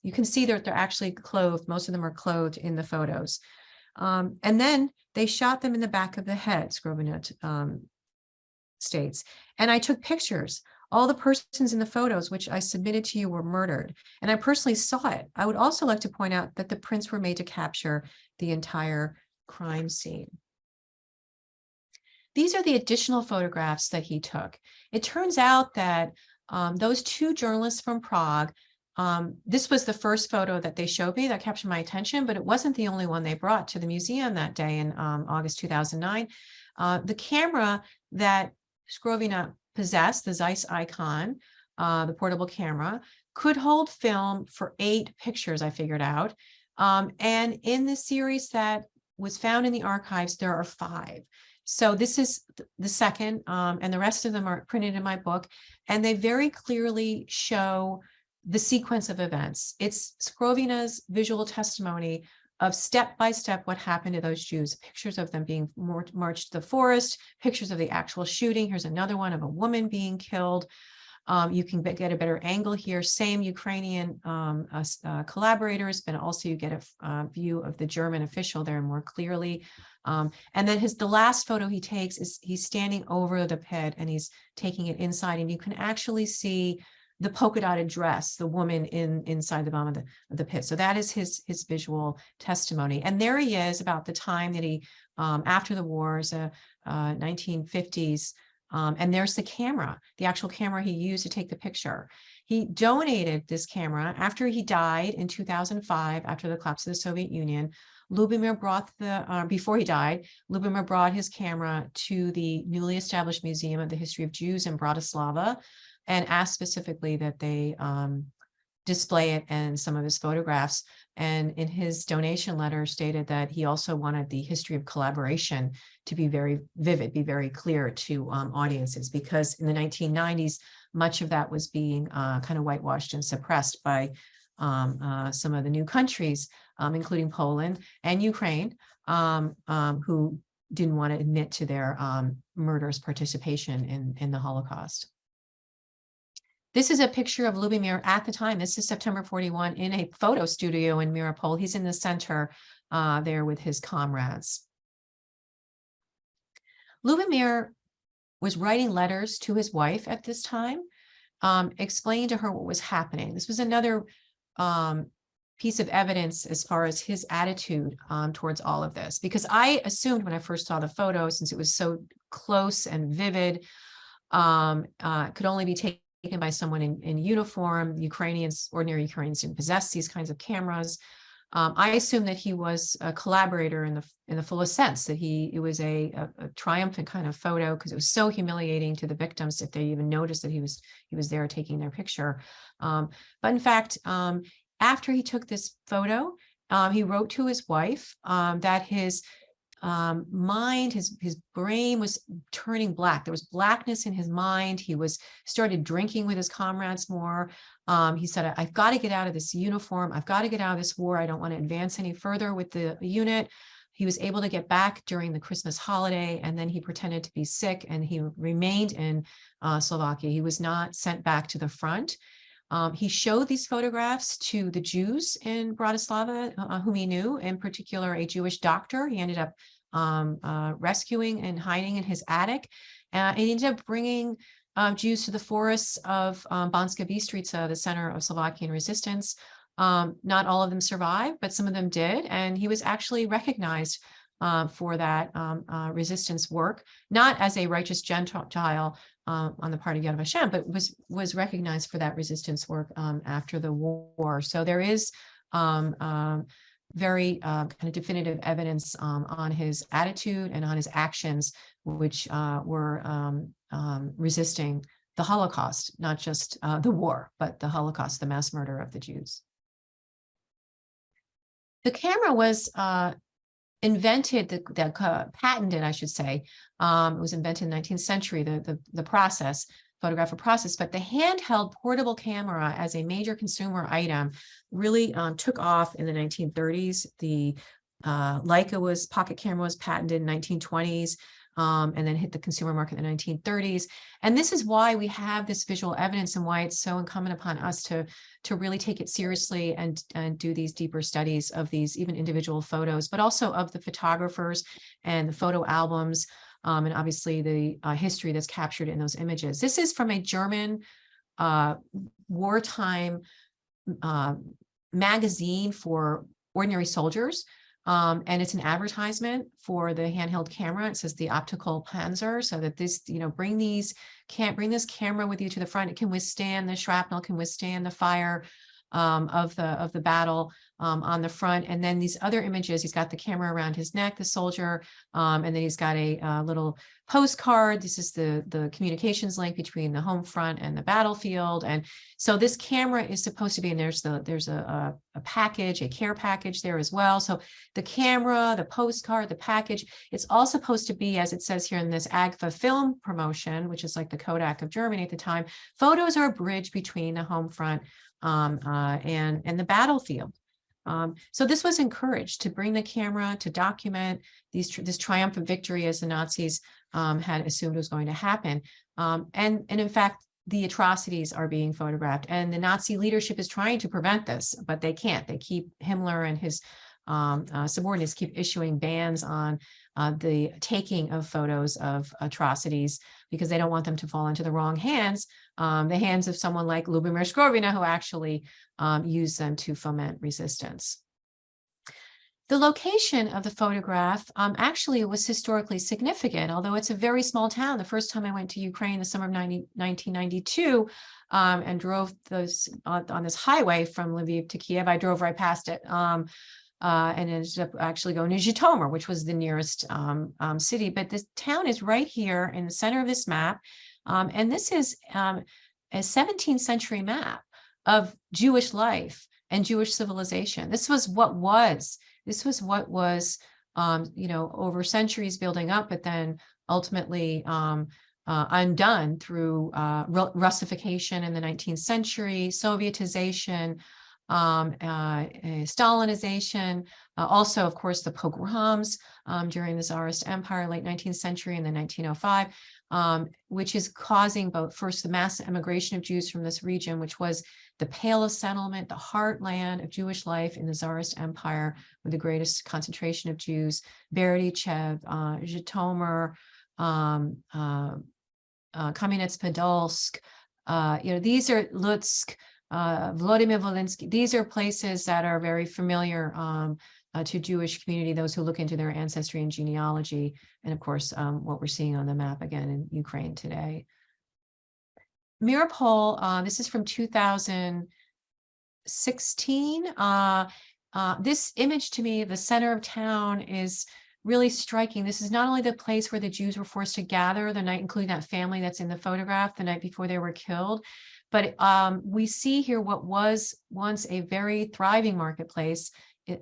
You can see that they're actually clothed. Most of them are clothed in the photos. And then they shot them in the back of the head, Skrovinet states. And I took pictures. All the persons in the photos, which I submitted to you, were murdered. And I personally saw it. I would also like to point out that the prints were made to capture the entire crime scene. These are the additional photographs that he took. It turns out that those 2 journalists from Prague, this was the first photo that they showed me that captured my attention, but it wasn't the only one they brought to the museum that day in August 2009. The camera that Skrovinet possessed, the Zeiss icon, the portable camera, could hold film for 8 pictures, I figured out. And in the series that was found in the archives, there are 5. So this is the second, and the rest of them are printed in my book, and they very clearly show the sequence of events. It's Skrovinet's visual testimony of step by step what happened to those Jews, pictures of them being marched to the forest, pictures of the actual shooting. Here's another one of a woman being killed. You can get a better angle here. Same Ukrainian collaborators, but also you get a view of the German official there more clearly. And then the last photo he takes is he's standing over the pit and he's taking it inside, and you can actually see the polka dotted dress, the woman inside the bottom of the pit. So that is his visual testimony. And there he is about the time that he, after the wars, 1950s, and there's the camera, the actual camera he used to take the picture. He donated this camera after he died in 2005, after the collapse of the Soviet Union. Lubomir brought before he died, Lubomir brought his camera to the newly established Museum of the History of Jews in Bratislava, and asked specifically that they display it and some of his photographs. And in his donation letter stated that he also wanted the history of collaboration to be very vivid, be very clear to audiences, because in the 1990s, much of that was being kind of whitewashed and suppressed by some of the new countries, including Poland and Ukraine, who didn't want to admit to their murderous participation in the Holocaust. This is a picture of Lubomir at the time. This is September 41 in a photo studio in Mirapol. He's in the center there with his comrades. Lubomir was writing letters to his wife at this time, explaining to her what was happening. This was another piece of evidence as far as his attitude towards all of this, because I assumed when I first saw the photo, since it was so close and vivid, could only be taken by someone in uniform. Ordinary Ukrainians didn't possess these kinds of cameras. I assumed that he was a collaborator in the fullest sense, that it was a triumphant kind of photo, because it was so humiliating to the victims if they even noticed that he was there taking their picture. But in fact, after he took this photo, he wrote to his wife that his mind, his brain was turning black. There was blackness in his mind. He started drinking with his comrades more. He said, I've got to get out of this uniform. I've got to get out of this war. I don't want to advance any further with the unit. He was able to get back during the Christmas holiday, and then he pretended to be sick, and he remained in Slovakia. He was not sent back to the front. He showed these photographs to the Jews in Bratislava, whom he knew, in particular a Jewish doctor. He ended up rescuing and hiding in his attic. And he ended up bringing Jews to the forests of Banska Bystrica, the center of Slovakian resistance. Not all of them survived, but some of them did. And he was actually recognized for that resistance work, not as a righteous Gentile on the part of Yad Vashem, but was recognized for that resistance work after the war. So there is very kind of definitive evidence on his attitude and on his actions, which were resisting the Holocaust, not just the war, but the Holocaust, the mass murder of the Jews. The camera was invented, patented, I should say. It was invented in the 19th century, the process, photographic process, but the handheld portable camera as a major consumer item really took off in the 1930s. The Leica pocket camera was patented in the 1920s. And then hit the consumer market in the 1930s. And this is why we have this visual evidence and why it's so incumbent upon us to really take it seriously and do these deeper studies of these even individual photos, but also of the photographers and the photo albums, and obviously the history that's captured in those images. This is from a German wartime magazine for ordinary soldiers. And it's an advertisement for the handheld camera. It says the optical Panzer, so that this, bring this camera with you to the front. It can withstand the shrapnel, can withstand the fire of the battle on the front. And then these other images, he's got the camera around his neck, the soldier, and then he's got a little postcard. This is the communications link between the home front and the battlefield. And so this camera is supposed to be, and there's a package, a care package there as well. So the camera, the postcard, the package, it's all supposed to be, as it says here in this AGFA film promotion, which is like the Kodak of Germany at the time, photos are a bridge between the home front and the battlefield. So this was encouraged to bring the camera to document this triumphant victory as the Nazis had assumed was going to happen. And in fact, the atrocities are being photographed, and the Nazi leadership is trying to prevent this, but they can't. They keep, Himmler and his subordinates keep issuing bans on the taking of photos of atrocities because they don't want them to fall into the wrong hands, the hands of someone like Lubomir Skrovina, who actually used them to foment resistance. The location of the photograph actually was historically significant, although it's a very small town. The first time I went to Ukraine, the summer of 1992, and drove on this highway from Lviv to Kiev, I drove right past it. And ended up actually going to Zhytomyr, which was the nearest city. But this town is right here in the center of this map. And this is a 17th century map of Jewish life and Jewish civilization. This was what was, over centuries building up, but then ultimately undone through Russification in the 19th century, Sovietization, Stalinization, also, of course, the pogroms during the Tsarist Empire, late 19th century, and then 1905, which is causing first the mass emigration of Jews from this region, which was the Pale of Settlement, the heartland of Jewish life in the Tsarist Empire, with the greatest concentration of Jews, Berdichev, Zhytomyr, Kamenets-Podilsk, these are Lutsk, Vladimir Volinsky. These are places that are very familiar to Jewish community, those who look into their ancestry and genealogy, and of course, what we're seeing on the map again in Ukraine today. Mirapol, this is from 2016. This image to me, the center of town, is really striking. This is not only the place where the Jews were forced to gather the night, including that family that's in the photograph, the night before they were killed, but we see here what was once a very thriving marketplace.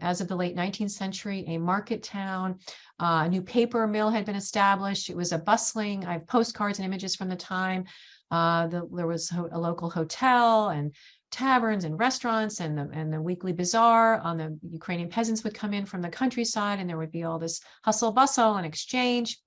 As of the late 19th century, a market town, a new paper mill had been established. It was a bustling, I have postcards and images from the time. There was a local hotel and taverns and restaurants and the weekly bazaar. On the Ukrainian peasants would come in from the countryside, and there would be all this hustle bustle and exchange.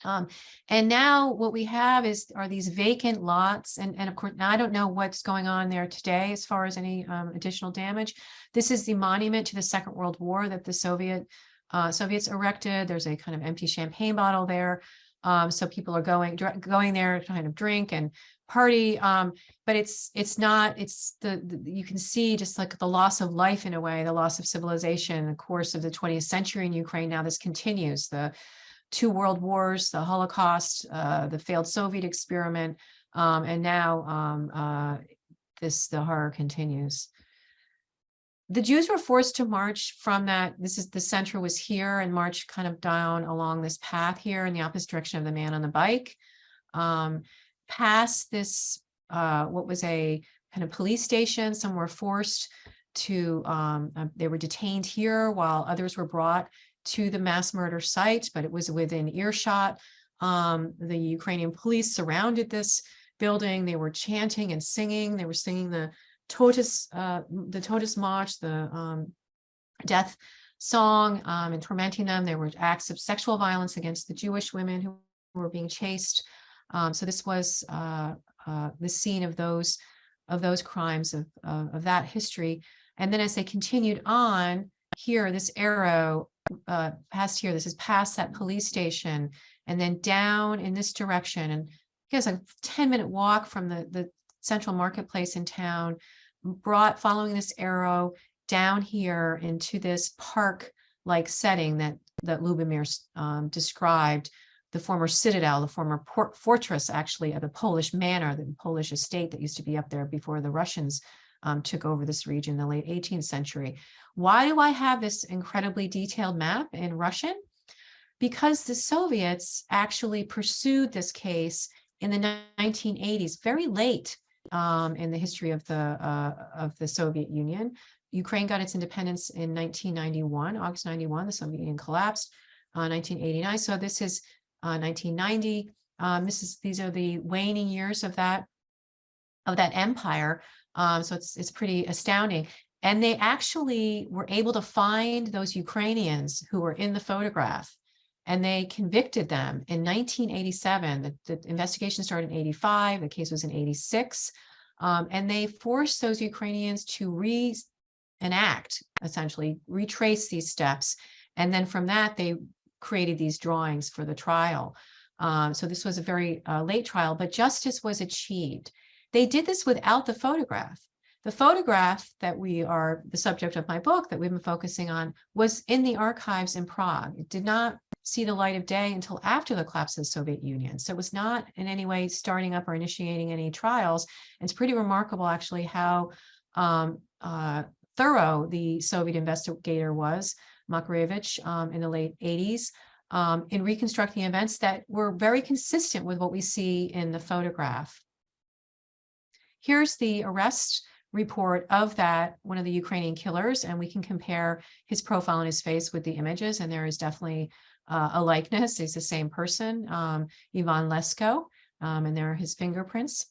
And now what we have are these vacant lots. And of course, now I don't know what's going on there today as far as any additional damage. This is the monument to the Second World War that the Soviets erected. There's a kind of empty champagne bottle there. So people are going there to kind of drink and party. But it's not, you can see just like the loss of life in a way, the loss of civilization in the course of the 20th century in Ukraine. Now this continues. The 2 world wars, the Holocaust, the failed Soviet experiment, and now the horror continues. The Jews were forced to march from that. The center was here, and march kind of down along this path here in the opposite direction of the man on the bike, past this, what was a kind of police station. Some were forced to, they were detained here while others were brought to the mass murder site, but it was within earshot. The Ukrainian police surrounded this building. They were chanting and singing. They were singing the Totus March, the death song, and tormenting them. There were acts of sexual violence against the Jewish women who were being chased. So this was the scene of those crimes, of that history. And then as they continued on here, this arrow past here, this is past that police station, and then down in this direction, and I guess a 10-minute walk from the central marketplace in town, following this arrow down here into this park-like setting that Lubomir described, the former citadel, the former fortress actually of the Polish manor, the Polish estate that used to be up there before the Russians took over this region in the late 18th century. Why do I have this incredibly detailed map in Russian? Because the Soviets actually pursued this case in the 1980s, very late in the history of the Soviet Union. Ukraine got its independence in 1991, August 91. The Soviet Union collapsed 1989. So this is 1990. These are the waning years of that empire. So it's pretty astounding. And they actually were able to find those Ukrainians who were in the photograph, and they convicted them in 1987. The investigation started in 85. The case was in 86. And they forced those Ukrainians to reenact, essentially retrace these steps. And then from that, they created these drawings for the trial. So this was a very late trial, but justice was achieved. They did this without the photograph. The photograph that the subject of my book that we've been focusing on was in the archives in Prague. It did not see the light of day until after the collapse of the Soviet Union. So it was not in any way starting up or initiating any trials. It's pretty remarkable actually how thorough the Soviet investigator was, Makarevich, in the late 80s, in reconstructing events that were very consistent with what we see in the photograph. Here's the arrest report of one of the Ukrainian killers, and we can compare his profile and his face with the images, and there is definitely a likeness. He's the same person, Ivan Lesko, and there are his fingerprints.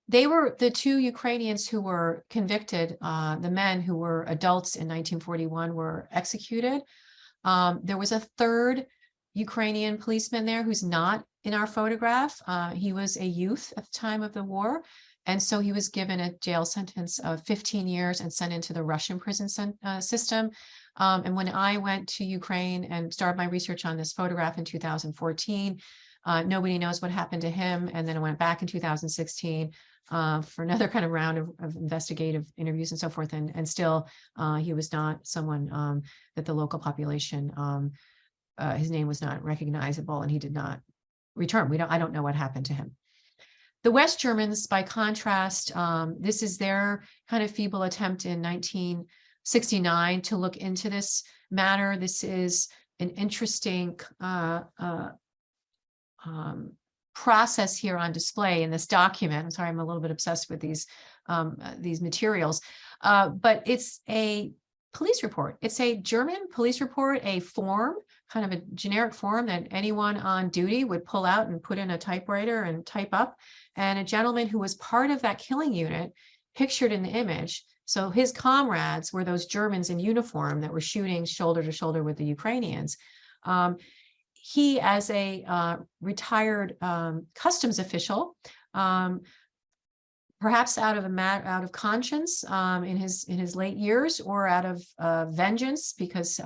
They were the 2 Ukrainians who were convicted. The men who were adults in 1941 were executed. There was a 3rd Ukrainian policeman there who's not in our photograph. He was a youth at the time of the war. And so he was given a jail sentence of 15 years and sent into the Russian prison system. And when I went to Ukraine and started my research on this photograph in 2014, nobody knows what happened to him. And then I went back in 2016 for another kind of round of investigative interviews and so forth. And still, he was not someone that the local population, his name was not recognizable, and he did not return. I don't know what happened to him. The West Germans, by contrast, this is their kind of feeble attempt in 1969 to look into this matter. This is an interesting process here on display in this document. I'm sorry, I'm a little bit obsessed with these materials, but it's a police report. It's a German police report, a form kind of a generic form that anyone on duty would pull out and put in a typewriter and type up. And a gentleman who was part of that killing unit pictured in the image. So his comrades were those Germans in uniform that were shooting shoulder to shoulder with the Ukrainians. He, as a retired customs official, perhaps out of conscience in his late years, or out of vengeance because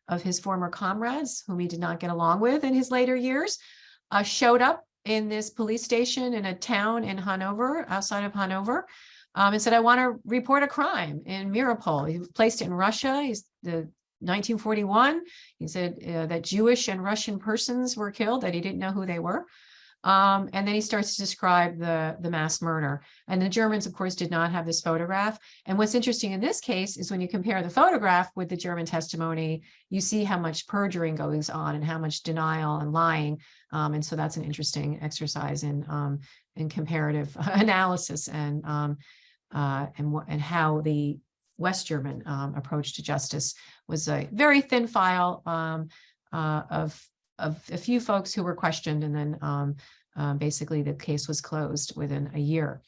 of his former comrades whom he did not get along with in his later years, showed up in this police station in a town in Hanover, outside of Hanover, and said, "I want to report a crime in Mariupol." He was placed in Russia. He's the 1941. He said that Jewish and Russian persons were killed, that he didn't know who they were. And then he starts to describe the mass murder. And the Germans, of course, did not have this photograph. And what's interesting in this case is when you compare the photograph with the German testimony, you see how much perjuring goes on and how much denial and lying. And so that's an interesting exercise in comparative analysis and how the West German approach to justice was a very thin file of a few folks who were questioned, and then basically the case was closed within a year.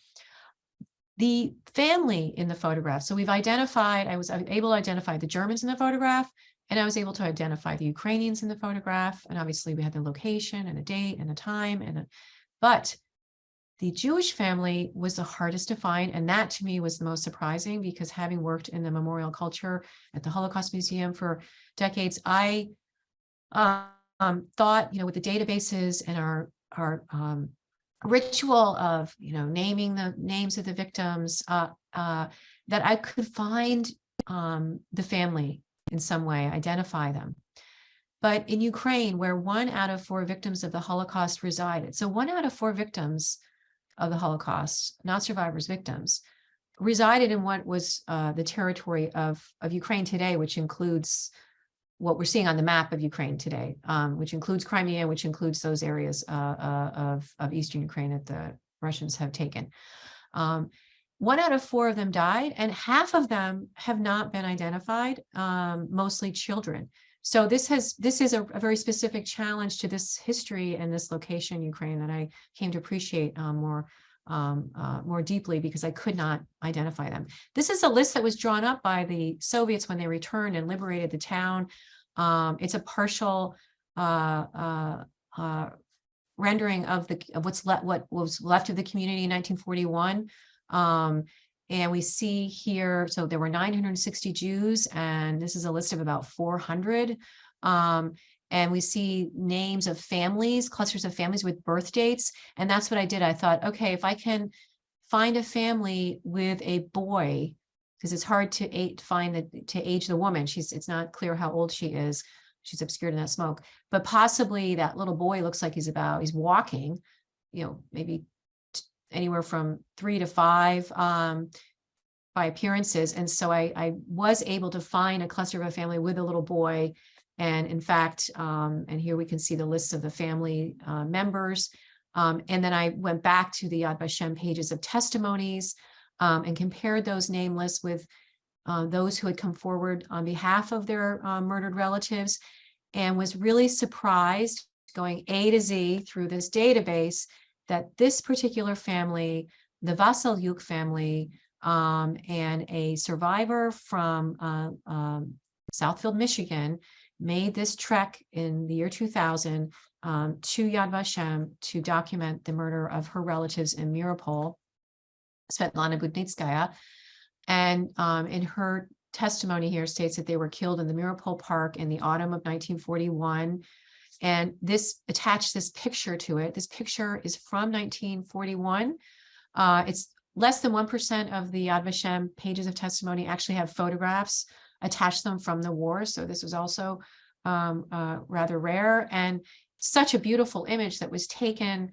The family in the photograph, so we've identified, I was able to identify the Germans in the photograph, and I was able to identify the Ukrainians in the photograph, and obviously we had the location and a date and a time, but the Jewish family was the hardest to find, and that to me was the most surprising, because having worked in the memorial culture at the Holocaust Museum for decades, I thought, with the databases and our ritual of, naming the names of the victims, that I could find the family in some way, identify them. But in Ukraine, where 1 out of 4 victims of the Holocaust resided, so 1 out of 4 victims of the Holocaust, not survivors, victims, resided in what was the territory of Ukraine today, which includes what we're seeing on the map of Ukraine today, which includes Crimea, which includes those areas of Eastern Ukraine that the Russians have taken. 1 out of 4 of them died, and half of them have not been identified, mostly children. So this is a very specific challenge to this history and this location, Ukraine, that I came to appreciate more deeply, because I could not identify them. This is a list that was drawn up by the Soviets when they returned and liberated the town. It's a partial rendering of what was left of the community in 1941. And we see here, so there were 960 Jews, and this is a list of about 400. And we see names of families, clusters of families with birth dates. And that's what I did. I thought, okay, if I can find a family with a boy, because it's hard to age the woman. It's not clear how old she is. She's obscured in that smoke, but possibly that little boy looks like he's walking, maybe anywhere from 3 to 5 by appearances. And so I was able to find a cluster of a family with a little boy. And in fact, and here we can see the lists of the family members. And then I went back to the Yad Vashem pages of testimonies and compared those name lists with those who had come forward on behalf of their murdered relatives, and was really surprised, going A to Z through this database, that this particular family, the Vasalyuk family, and a survivor from Southfield, Michigan, made this trek in the year 2000 to Yad Vashem to document the murder of her relatives in Mariupol, Svetlana Budnitskaya. And in her testimony here states that they were killed in the Mariupol Park in the autumn of 1941. And this attached this picture to it. This picture is from 1941. It's less than 1% of the Yad Vashem pages of testimony actually have photographs attached them from the war. So this was also rather rare, and such a beautiful image that was taken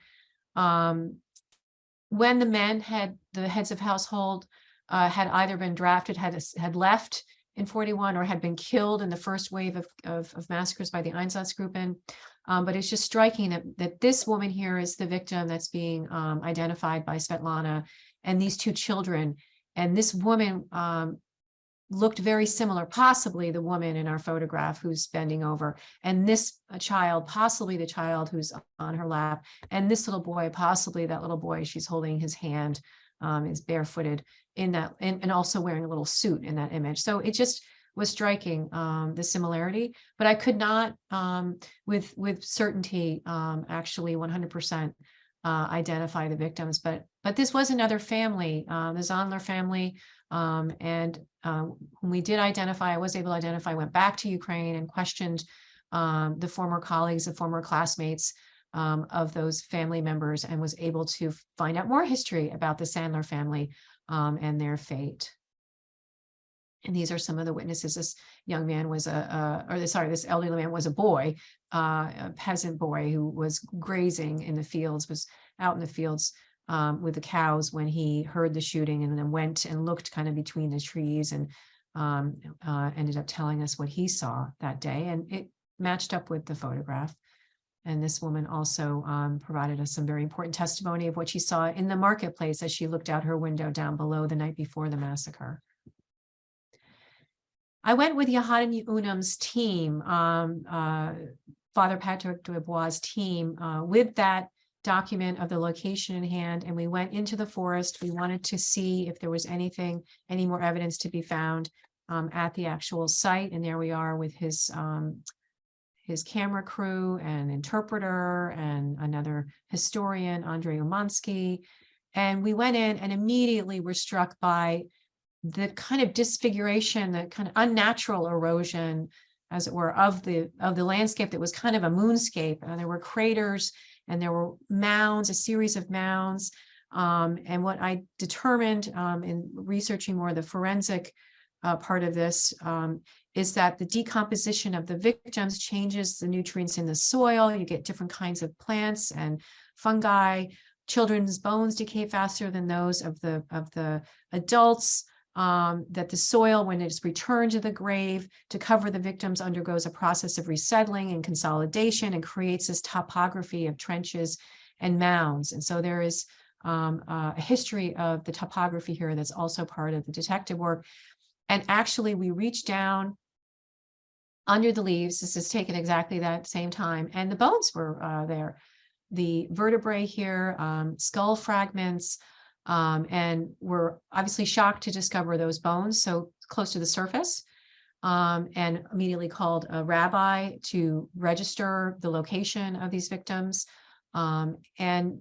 when the men the heads of household had either been drafted, had left in 41, or had been killed in the first wave of massacres by the Einsatzgruppen. But it's just striking that this woman here is the victim that's being identified by Svetlana, and these 2 children. And this woman looked very similar, possibly the woman in our photograph who's bending over, and this child, possibly the child who's on her lap, and this little boy, possibly that little boy she's holding his hand, is barefooted in that, and also wearing a little suit in that image. So it just was striking, the similarity, but I could not with certainty actually 100% identify the victims. But this was another family, the Zondler family. And when we did identify, I was able to identify, I went back to Ukraine and questioned the former colleagues, the former classmates of those family members, and was able to find out more history about the Sandler family and their fate. And these are some of the witnesses. This young man was this elderly man was a boy, a peasant boy who was grazing in the fields, was out in the fields with the cows when he heard the shooting, and then went and looked kind of between the trees, and ended up telling us what he saw that day. And it matched up with the photograph. And this woman also provided us some very important testimony of what she saw in the marketplace as she looked out her window down below the night before the massacre. I went with Yehadin Unum's team, Father Patrick Dubois' team, with that document of the location in hand, and we went into the forest. We wanted to see if there was any more evidence to be found at the actual site, and there we are with his camera crew and interpreter and another historian, Andrei Umansky. And we went in and immediately were struck by the kind of disfiguration, the kind of unnatural erosion, as it were, of the landscape that was kind of a moonscape. There were craters and there were mounds, a series of mounds. And what I determined in researching more the forensic part of this is that the decomposition of the victims changes the nutrients in the soil. You get different kinds of plants and fungi. Children's bones decay faster than those of the adults. That the soil, when it's returned to the grave to cover the victims, undergoes a process of resettling and consolidation and creates this topography of trenches and mounds. And so there is a history of the topography here that's also part of the detective work. And actually, we reached down under the leaves. This is taken exactly that same time, and the bones were there. The vertebrae here, skull fragments, and we're obviously shocked to discover those bones so close to the surface, and immediately called a rabbi to register the location of these victims, and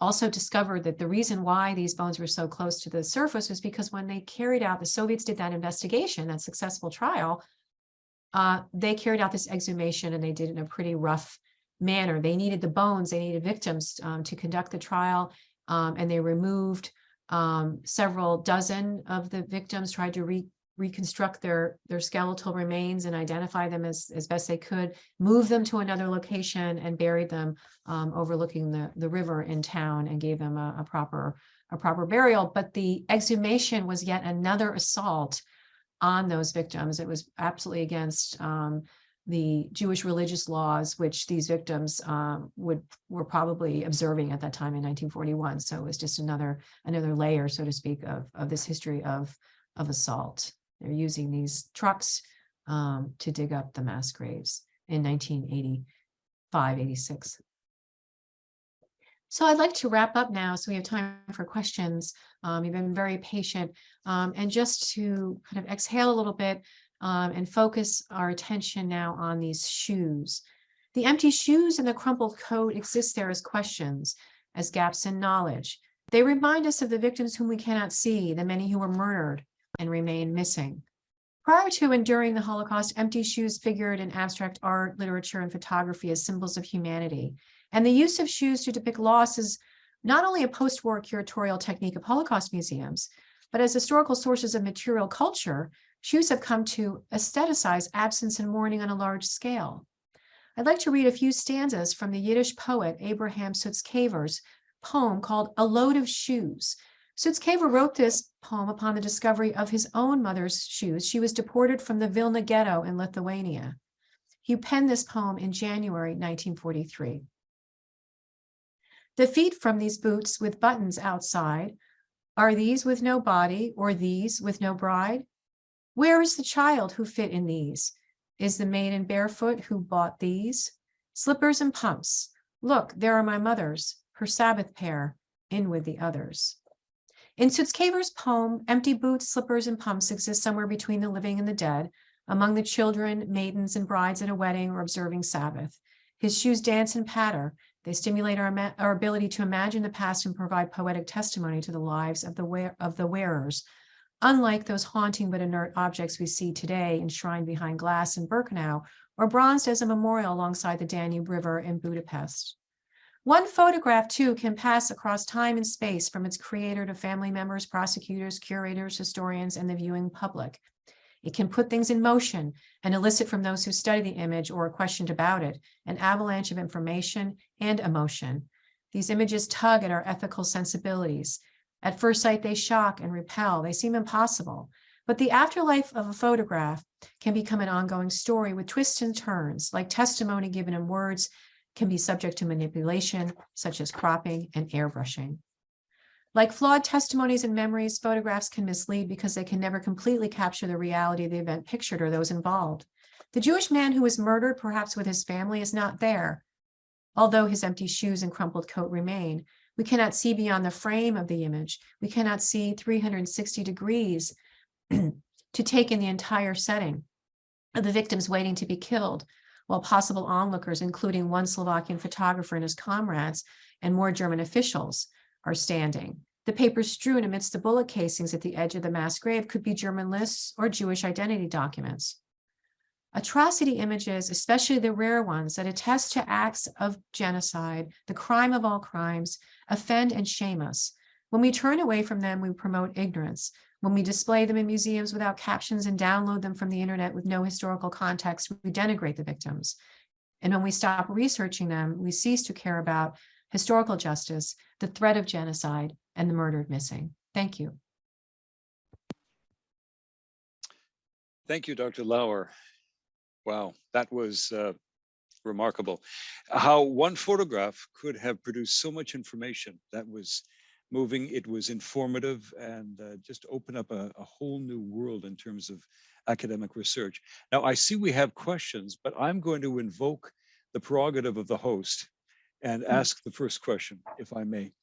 also discovered that the reason why these bones were so close to the surface was because when they carried out, the Soviets did that investigation, that successful trial, they carried out this exhumation, and they did it in a pretty rough manner. They needed the bones, they needed victims to conduct the trial, and they removed several dozen of the victims, tried to reconstruct their skeletal remains and identify them as best they could, move them to another location, and buried them overlooking the river in town, and gave them a proper burial. But the exhumation was yet another assault on those victims. It was absolutely against the Jewish religious laws, which these victims were probably observing at that time in 1941. So it was just another layer, so to speak, of this history of assault. They're using these trucks to dig up the mass graves in 1985, 86. So I'd like to wrap up now, so we have time for questions. You've been very patient, and just to kind of exhale a little bit and focus our attention now on these shoes. The empty shoes and the crumpled coat exist there as questions, as gaps in knowledge. They remind us of the victims whom we cannot see, the many who were murdered and remain missing. Prior to and during the Holocaust, empty shoes figured in abstract art, literature, and photography as symbols of humanity. And the use of shoes to depict loss is not only a post-war curatorial technique of Holocaust museums, but as historical sources of material culture, shoes have come to aestheticize absence and mourning on a large scale. I'd like to read a few stanzas from the Yiddish poet Abraham Sutzkever's poem called A Load of Shoes. Sutzkever wrote this poem upon the discovery of his own mother's shoes. She was deported from the Vilna ghetto in Lithuania. He penned this poem in January 1943. The feet from these boots with buttons outside Are these with no body, or these with no bride? Where is the child who fit in these? Is the maiden barefoot who bought these? Slippers and pumps. Look, there are my mother's, her Sabbath pair, in with the others. In Sutzkever's poem, empty boots, slippers, and pumps exist somewhere between the living and the dead, among the children, maidens, and brides at a wedding or observing Sabbath. His shoes dance and patter. They stimulate our ability to imagine the past and provide poetic testimony to the lives of the wearers, unlike those haunting but inert objects we see today enshrined behind glass in Birkenau or bronzed as a memorial alongside the Danube River in Budapest. One photograph, too, can pass across time and space from its creator to family members, prosecutors, curators, historians, and the viewing public. It can put things in motion and elicit from those who study the image or are questioned about it an avalanche of information and emotion. These images tug at our ethical sensibilities. At first sight, they shock and repel. They seem impossible. But the afterlife of a photograph can become an ongoing story with twists and turns, like testimony given in words can be subject to manipulation, such as cropping and airbrushing. Like flawed testimonies and memories, photographs can mislead because they can never completely capture the reality of the event pictured or those involved. The Jewish man who was murdered, perhaps with his family, is not there, although his empty shoes and crumpled coat remain. We cannot see beyond the frame of the image. We cannot see 360 degrees to take in the entire setting of the victims waiting to be killed, while possible onlookers, including one Slovakian photographer and his comrades, and more German officials, are standing. The papers strewn amidst the bullet casings at the edge of the mass grave could be German lists or Jewish identity documents. Atrocity images, especially the rare ones that attest to acts of genocide, the crime of all crimes, offend and shame us. When we turn away from them, we promote ignorance. When we display them in museums without captions and download them from the internet with no historical context, we denigrate the victims. And when we stop researching them, we cease to care about historical justice, the threat of genocide, and the murdered missing. Thank you. Thank you, Dr. Lauer. Wow, that was remarkable. How one photograph could have produced so much information. That was moving, it was informative, and just opened up a whole new world in terms of academic research. Now, I see we have questions, but I'm going to invoke the prerogative of the host and ask the first question, if I may.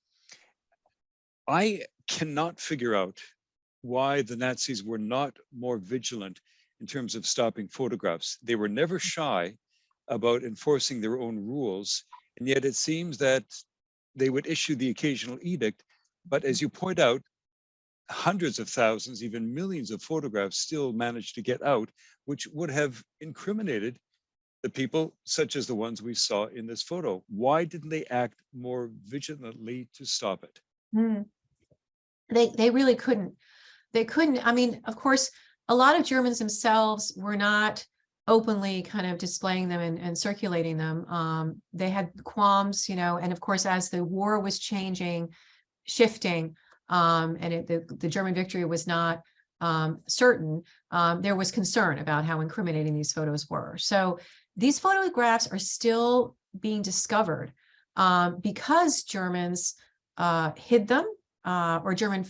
I cannot figure out why the Nazis were not more vigilant in terms of stopping photographs. They were never shy about enforcing their own rules, and yet it seems that they would issue the occasional edict, but as you point out, hundreds of thousands, even millions of photographs still managed to get out, which would have incriminated the people such as the ones we saw in this photo. Why didn't they act more vigilantly to stop it? They really couldn't. They couldn't. I mean, of course, a lot of Germans themselves were not openly kind of displaying them and circulating them. They had qualms, you know, and of course, as the war was changing, shifting, and the German victory was not certain, there was concern about how incriminating these photos were. So these photographs are still being discovered because Germans hid them, or German,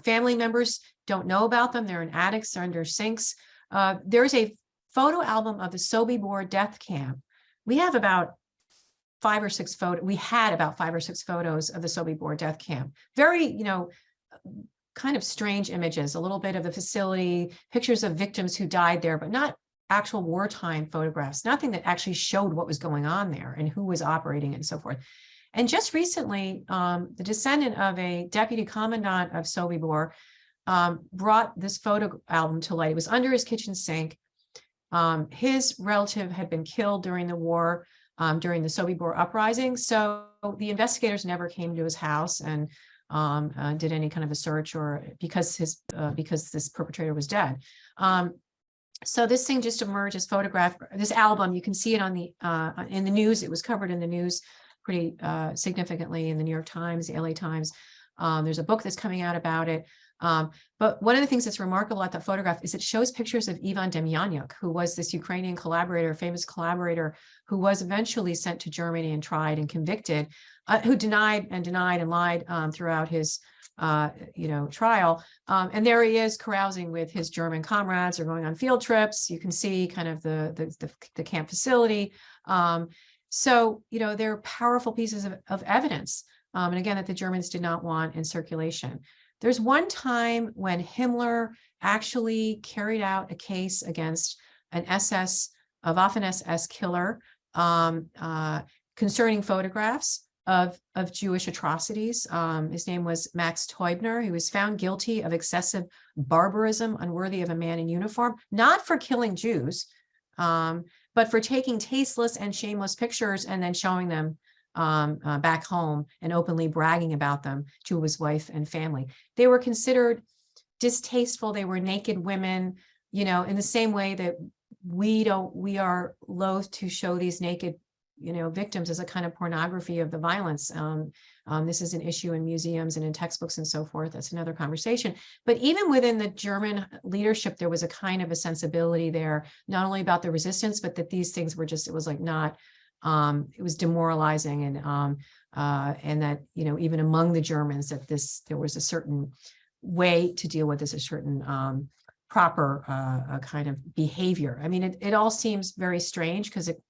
family members don't know about them. They're in attics, they're under sinks. There's a photo album of the Sobibor death camp. We have about 5 or 6 photos. We had about 5 or 6 photos of the Sobibor death camp. Very, kind of strange images, a little bit of the facility, pictures of victims who died there, but not actual wartime photographs, nothing that actually showed what was going on there and who was operating and so forth. And just recently, the descendant of a deputy commandant of Sobibor brought this photo album to light. It was under his kitchen sink. His relative had been killed during the war, during the Sobibor uprising. So the investigators never came to his house and did any kind of a search, or because this perpetrator was dead. So this thing just emerged as photograph. This album, you can see it on the in the news. It was covered in the news pretty significantly in the New York Times, the LA Times. There's a book that's coming out about it. But one of the things that's remarkable about that photograph is it shows pictures of Ivan Demjanjuk, who was this Ukrainian collaborator, famous collaborator, who was eventually sent to Germany and tried and convicted, who denied and lied throughout his trial. And there he is carousing with his German comrades or going on field trips. You can see kind of the camp facility. So, they're powerful pieces of evidence. And again, that the Germans did not want in circulation. There's one time when Himmler actually carried out a case against a Waffen-SS killer concerning photographs of Jewish atrocities. His name was Max Teubner. He was found guilty of excessive barbarism unworthy of a man in uniform, not for killing Jews, but for taking tasteless and shameless pictures and then showing them back home and openly bragging about them to his wife and family. They were considered distasteful. They were naked women, in the same way that we are loath to show these naked, victims as a kind of pornography of the violence. This is an issue in museums and in textbooks and so forth. That's another conversation. But even within the German leadership, there was a kind of a sensibility there, not only about the resistance, but that these things were just, it was like not, it was demoralizing, and that, even among the Germans, that there was a certain way to deal with this, a certain proper kind of behavior. I mean, it all seems very strange because it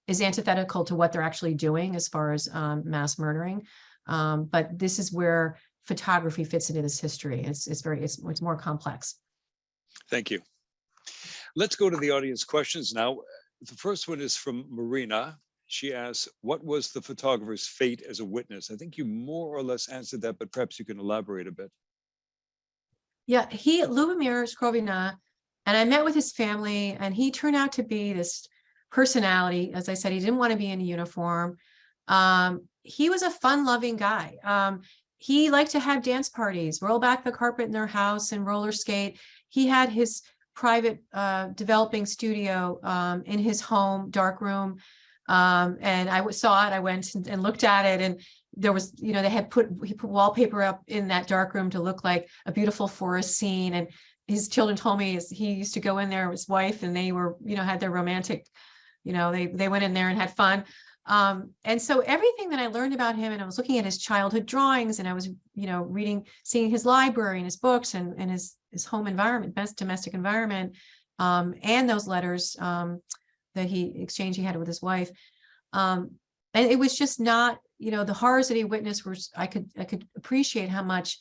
is antithetical to what they're actually doing as far as mass murdering. But this is where photography fits into this history. It's more complex. Thank you. Let's go to the audience questions now. The first one is from Marina. She asks, what was the photographer's fate as a witness? I think you more or less answered that, but perhaps you can elaborate a bit. Yeah, Lubomir Skrovina, and I met with his family, and he turned out to be this personality. As I said, he didn't want to be in a uniform. He was a fun-loving guy. He liked to have dance parties, roll back the carpet in their house and roller skate. He had his private developing studio in his home, dark room. And I saw it, I went and looked at it, and there was, he put wallpaper up in that dark room to look like a beautiful forest scene. And his children told me he used to go in there with his wife, and they were, had their romantic, they went in there and had fun. And so everything that I learned about him, and I was looking at his childhood drawings, and I was, seeing his library and his books and his home environment, best domestic environment, and those letters that he had with his wife. And it was just not, the horrors that he witnessed were, I could appreciate how much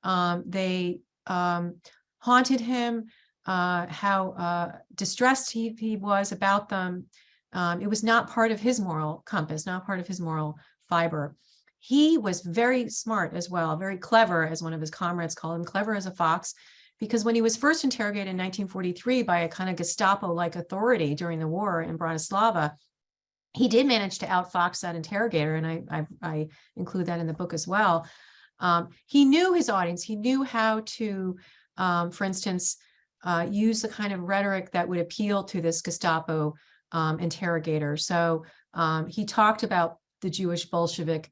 they haunted him, how distressed he was about them. It was not part of his moral compass, not part of his moral fiber. He was very smart as well, very clever, as one of his comrades called him, clever as a fox, because when he was first interrogated in 1943 by a kind of Gestapo-like authority during the war in Bratislava, he did manage to outfox that interrogator, and I include that in the book as well. He knew his audience. He knew how to, for instance, use the kind of rhetoric that would appeal to this Gestapo interrogator. So he talked about the Jewish Bolshevik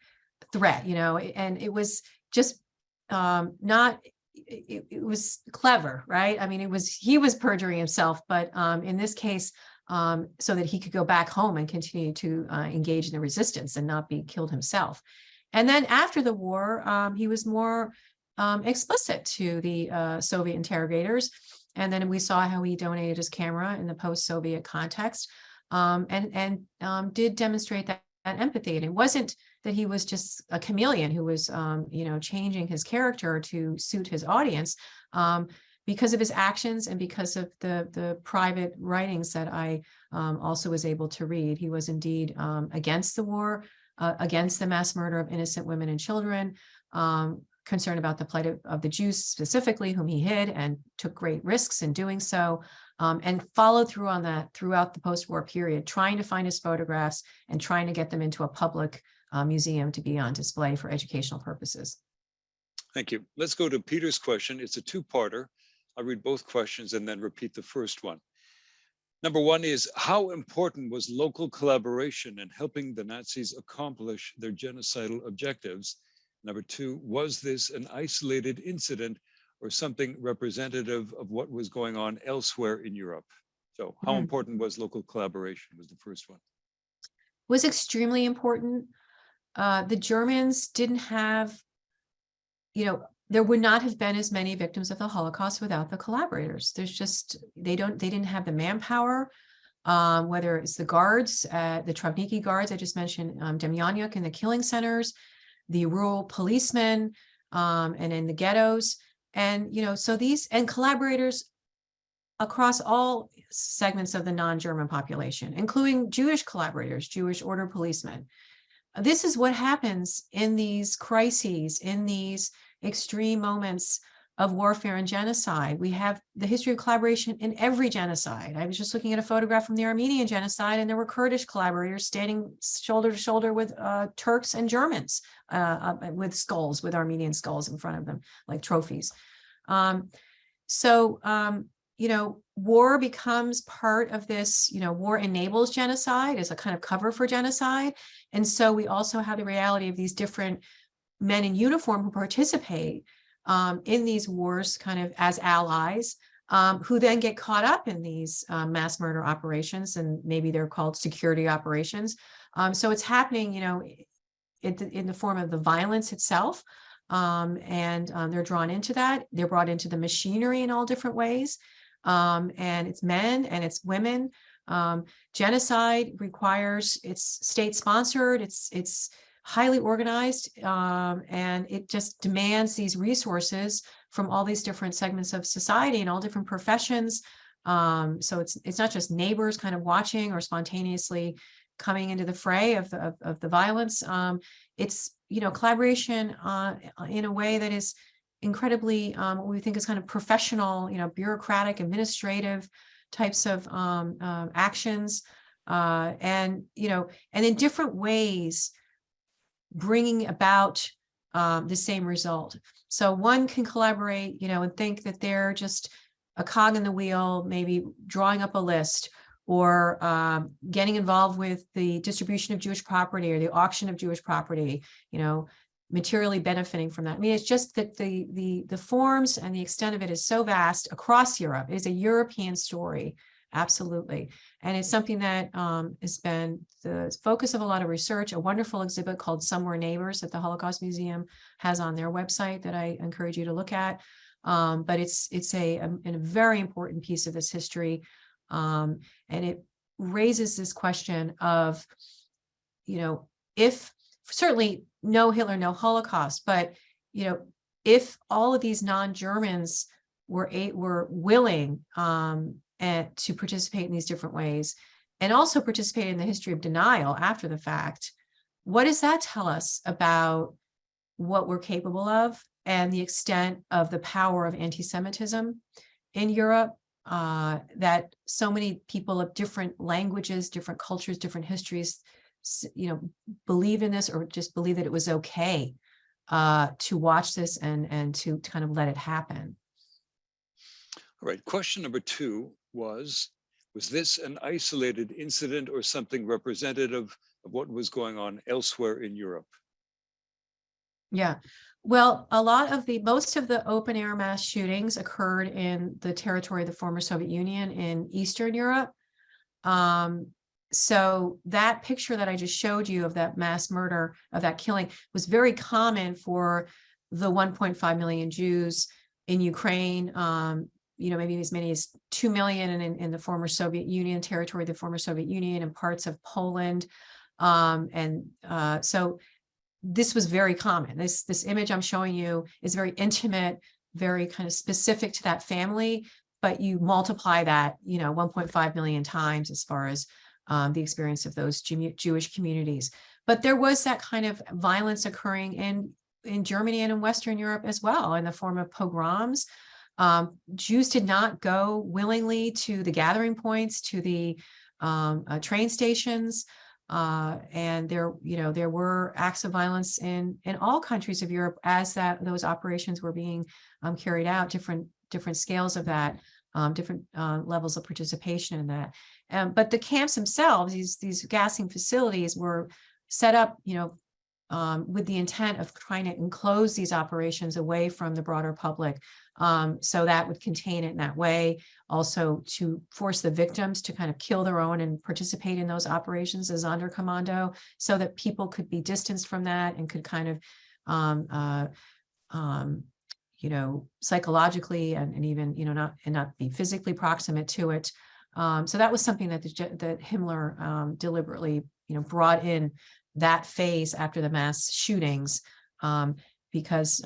threat, and it was just not, it was clever, right? I mean, he was perjuring himself, but in this case, so that he could go back home and continue to engage in the resistance and not be killed himself. And then after the war, he was more explicit to the Soviet interrogators. And then we saw how he donated his camera in the post-Soviet context, and did demonstrate that empathy. And it wasn't that he was just a chameleon who was, changing his character to suit his audience. Because of his actions and because of the private writings that I also was able to read, he was indeed against the war, against the mass murder of innocent women and children, concerned about the plight of the Jews specifically, whom he hid, and took great risks in doing so, and followed through on that throughout the post-war period, trying to find his photographs and trying to get them into a public museum to be on display for educational purposes. Thank you. Let's go to Peter's question. It's a two-parter. I'll read both questions and then repeat the first one. Number one is, how important was local collaboration in helping the Nazis accomplish their genocidal objectives? Number two, was this an isolated incident or something representative of what was going on elsewhere in Europe? So how important was local collaboration was the first one. Was extremely important. The Germans didn't have, there would not have been as many victims of the Holocaust without the collaborators. There's just, they didn't have the manpower, whether it's the guards, the Travniki guards, I just mentioned, Demjanjuk in the killing centers, the rural policemen, and in the ghettos. And, so these, and collaborators across all segments of the non-German population, including Jewish collaborators, Jewish order policemen. This is what happens in these crises, in these extreme moments of warfare and genocide. We have the history of collaboration in every genocide. I was just looking at a photograph from the Armenian genocide, and there were Kurdish collaborators standing shoulder to shoulder with Turks and Germans with skulls, with Armenian skulls in front of them, like trophies. War becomes part of this, war enables genocide as a kind of cover for genocide. And so we also have the reality of these different men in uniform who participate in these wars kind of as allies, who then get caught up in these mass murder operations, and maybe they're called security operations. So it's happening, in the form of the violence itself. And they're drawn into that. They're brought into the machinery in all different ways. And it's men and it's women. Genocide requires, it's state sponsored, it's highly organized, and it just demands these resources from all these different segments of society and all different professions. So it's not just neighbors kind of watching or spontaneously coming into the fray of the violence. It's, collaboration in a way that is incredibly what we think is kind of professional, bureaucratic, administrative types of actions, and in different ways bringing about the same result. So one can collaborate, and think that they're just a cog in the wheel, maybe drawing up a list, or getting involved with the distribution of Jewish property or the auction of Jewish property, materially benefiting from that. I mean, it's just that the forms and the extent of it is so vast across Europe. It is a European story, absolutely. And it's something that has been the focus of a lot of research. A wonderful exhibit called Somewhere Neighbors that the Holocaust Museum has on their website that I encourage you to look at. But it's a very important piece of this history. And it raises this question of, if certainly no Hitler, no Holocaust, but, if all of these non-Germans were willing to participate in these different ways, and also participate in the history of denial after the fact, what does that tell us about what we're capable of and the extent of the power of anti-Semitism in Europe? That so many people of different languages, different cultures, different histories, believe in this, or just believe that it was okay to watch this and to kind of let it happen. All right, question number two was this an isolated incident or something representative of what was going on elsewhere in Europe? Yeah. Well, most of the open air mass shootings occurred in the territory of the former Soviet Union in Eastern Europe. So that picture that I just showed you of that mass murder, of that killing, was very common for the 1.5 million Jews in Ukraine, maybe as many as 2 million in the former Soviet Union territory, the former Soviet Union, and parts of Poland. So this was very common. This image I'm showing you is very intimate, very kind of specific to that family, but you multiply that, 1.5 million times as far as the experience of those Jewish communities. But there was that kind of violence occurring in Germany and in Western Europe as well, in the form of pogroms. Jews did not go willingly to the gathering points, to the train stations. And there were acts of violence in all countries of Europe as those operations were being carried out, different scales of that, different levels of participation in that. But the camps themselves, these gassing facilities, were set up, with the intent of trying to enclose these operations away from the broader public. So that would contain it in that way. Also to force the victims to kind of kill their own and participate in those operations as Sonderkommando, so that people could be distanced from that and could kind of, psychologically and even, not be physically proximate to it. So that was something that that Himmler deliberately, brought in that phase after the mass shootings, because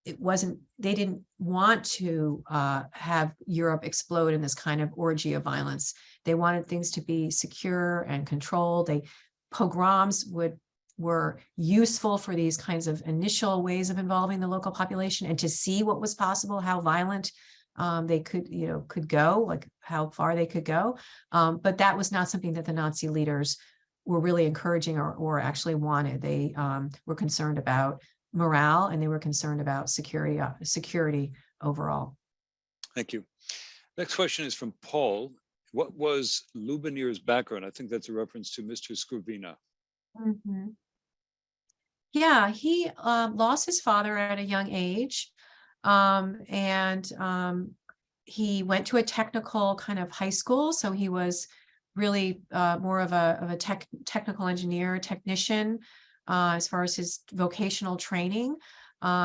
they didn't want to have Europe explode in this kind of orgy of violence. They wanted things to be secure and controlled. Pogroms were useful for these kinds of initial ways of involving the local population and to see what was possible, how violent they could go, like how far they could go. But that was not something that the Nazi leaders were really encouraging or actually wanted. They were concerned about morale, and they were concerned about security overall. Thank you. Next question is from Paul. What was Lubinier's background? I think that's a reference to Mr. Scrivina. Mm-hmm. Yeah, he lost his father at a young age, and he went to a technical kind of high school, so he was really more of a technical engineer, technician, as far as his vocational training.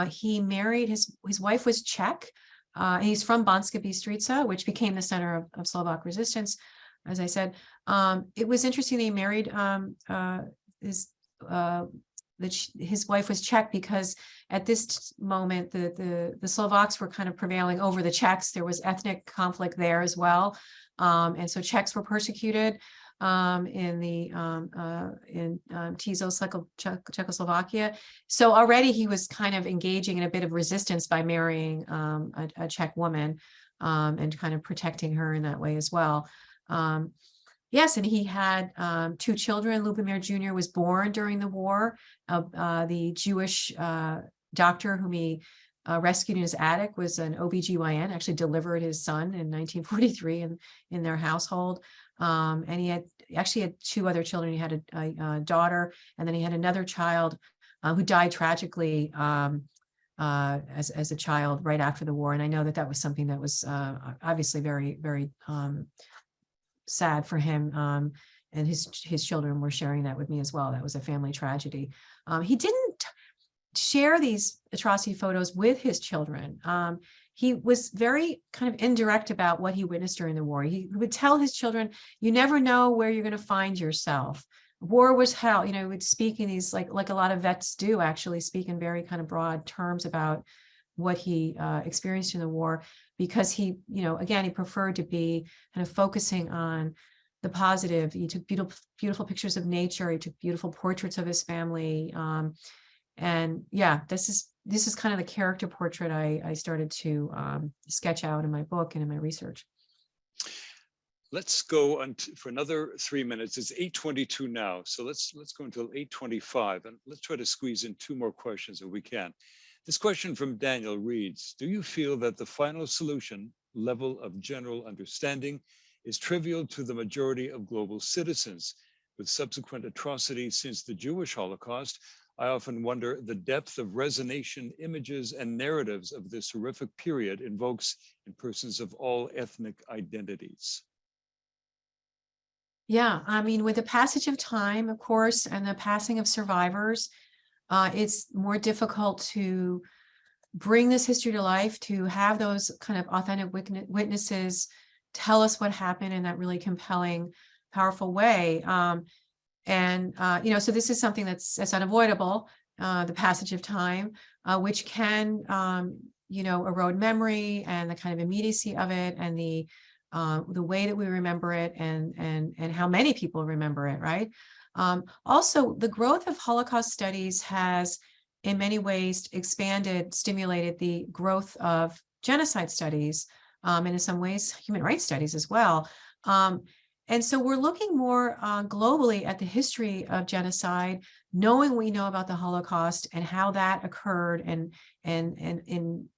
He married, his wife was Czech. He's from Banska Bystrica, which became the center of Slovak resistance, as I said. It was interesting that he married his wife was Czech, because at this moment the Slovaks were kind of prevailing over the Czechs. There was ethnic conflict there as well, and so Czechs were persecuted in Tiso, Czechoslovakia. So already he was kind of engaging in a bit of resistance by marrying a Czech woman, and kind of protecting her in that way as well. Yes, and he had 2 children. Lubomir Jr. was born during the war. The Jewish doctor whom he rescued in his attic was an OBGYN, actually delivered his son in 1943 in their household. And he actually had 2 other children. He had a daughter, and then he had another child who died tragically as a child right after the war. And I know that was something that was obviously very, very sad for him, and his children were sharing that with me as well. That was a family tragedy. He didn't share these atrocity photos with his children. He was very kind of indirect about what he witnessed during the war. He would tell his children, "You never know where you're going to find yourself. War was hell." He would speak in these, like a lot of vets do, actually speak in very kind of broad terms about what he experienced in the war, because he, again, he preferred to be kind of focusing on the positive. He took beautiful pictures of nature. He took beautiful portraits of his family. And yeah, this is kind of the character portrait I started to sketch out in my book and in my research. Let's go on for another 3 minutes. It's 8:22 now, so let's go until 8:25, and let's try to squeeze in 2 more questions if we can. This question from Daniel reads, do you feel that the final solution, level of general understanding, is trivial to the majority of global citizens? With subsequent atrocities since the Jewish Holocaust, I often wonder the depth of resonation, images, and narratives of this horrific period invokes in persons of all ethnic identities. Yeah, I mean, with the passage of time, of course, and the passing of survivors, it's more difficult to bring this history to life, to have those kind of authentic witnesses tell us what happened in that really compelling, powerful way. So this is something that's unavoidable, the passage of time, which can, erode memory and the kind of immediacy of it, and the way that we remember it, and how many people remember it, right? Also, the growth of Holocaust studies has in many ways stimulated the growth of genocide studies, and in some ways human rights studies as well. And so we're looking more globally at the history of genocide, knowing what we know about the Holocaust and how that occurred, and in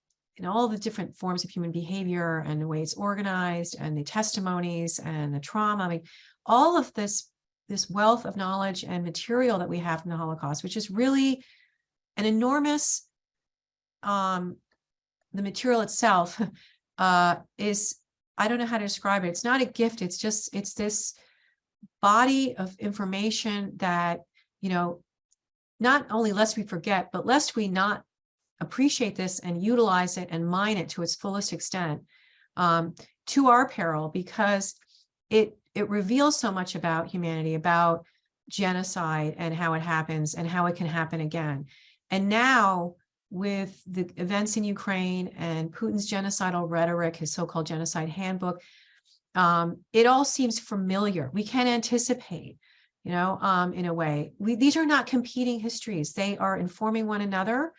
all the different forms of human behavior and the way it's organized, and the testimonies and the trauma. I mean, all of this this wealth of knowledge and material that we have from the Holocaust, which is really an enormous, the material itself is, I don't know how to describe it. It's not a gift. It's this body of information that, you know, not only lest we forget, but lest we not appreciate this and utilize it and mine it to its fullest extent, to our peril, because it reveals so much about humanity, about genocide and how it happens and how it can happen again. And now with the events in Ukraine and Putin's genocidal rhetoric, his so-called genocide handbook, it all seems familiar. We can anticipate, you know, in a way. These are not competing histories. They are informing one another.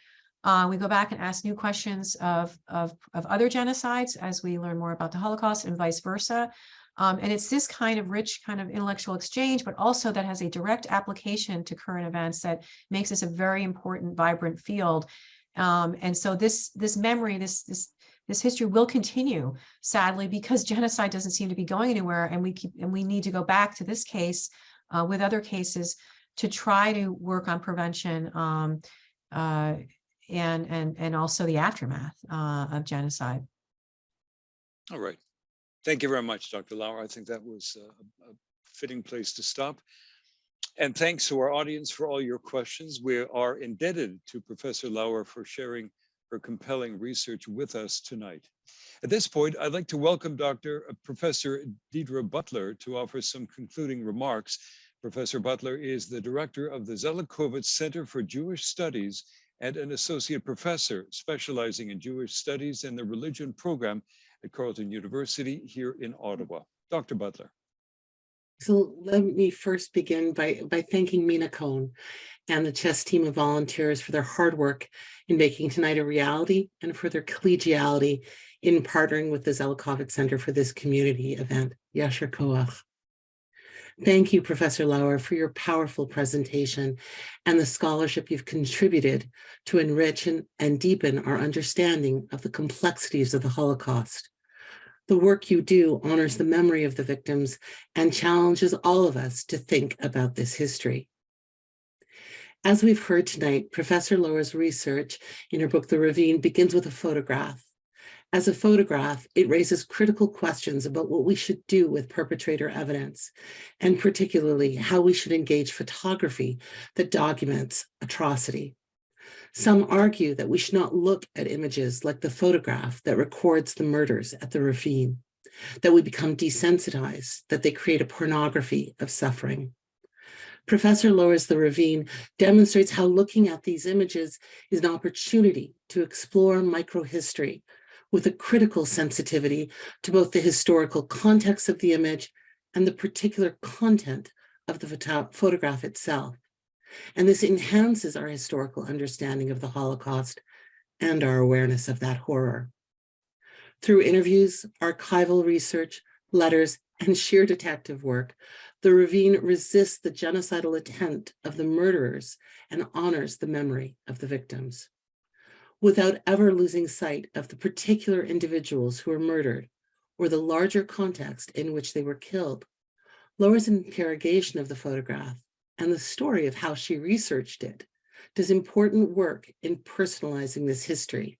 We go back and ask new questions of other genocides as we learn more about the Holocaust and vice versa. And it's this kind of rich kind of intellectual exchange, but also that has a direct application to current events that makes this a very important, vibrant field. And so this memory, this history will continue, sadly, because genocide doesn't seem to be going anywhere, and we need to go back to this case with other cases to try to work on prevention and also the aftermath of genocide. All right. Thank you very much, Dr. Lauer. I think that was a fitting place to stop. And thanks to our audience for all your questions. We are indebted to Professor Lauer for sharing her compelling research with us tonight. At this point, I'd like to welcome Professor Deidre Butler to offer some concluding remarks. Professor Butler is the director of the Zelikovic Center for Jewish Studies and an associate professor specializing in Jewish studies and the religion program at Carleton University here in Ottawa. Dr. Butler. So let me first begin by thanking Mina Cohn and the CHESS team of volunteers for their hard work in making tonight a reality and for their collegiality in partnering with the Zelikovic Center for this community event. Yasher Koach. Thank you, Professor Lauer, for your powerful presentation and the scholarship you've contributed to enrich and deepen our understanding of the complexities of the Holocaust. The work you do honors the memory of the victims and challenges all of us to think about this history. As we've heard tonight, Professor Lauer's research in her book, The Ravine, begins with a photograph. As a photograph, it raises critical questions about what we should do with perpetrator evidence, and particularly how we should engage photography that documents atrocity. Some argue that we should not look at images like the photograph that records the murders at the Ravine, that we become desensitized, that they create a pornography of suffering. Professor Lauer's The Ravine demonstrates how looking at these images is an opportunity to explore microhistory with a critical sensitivity to both the historical context of the image and the particular content of the photograph itself. And this enhances our historical understanding of the Holocaust and our awareness of that horror. Through interviews, archival research, letters, and sheer detective work, The Ravine resists the genocidal intent of the murderers and honors the memory of the victims, without ever losing sight of the particular individuals who were murdered or the larger context in which they were killed. Lauer's interrogation of the photograph and the story of how she researched it does important work in personalizing this history.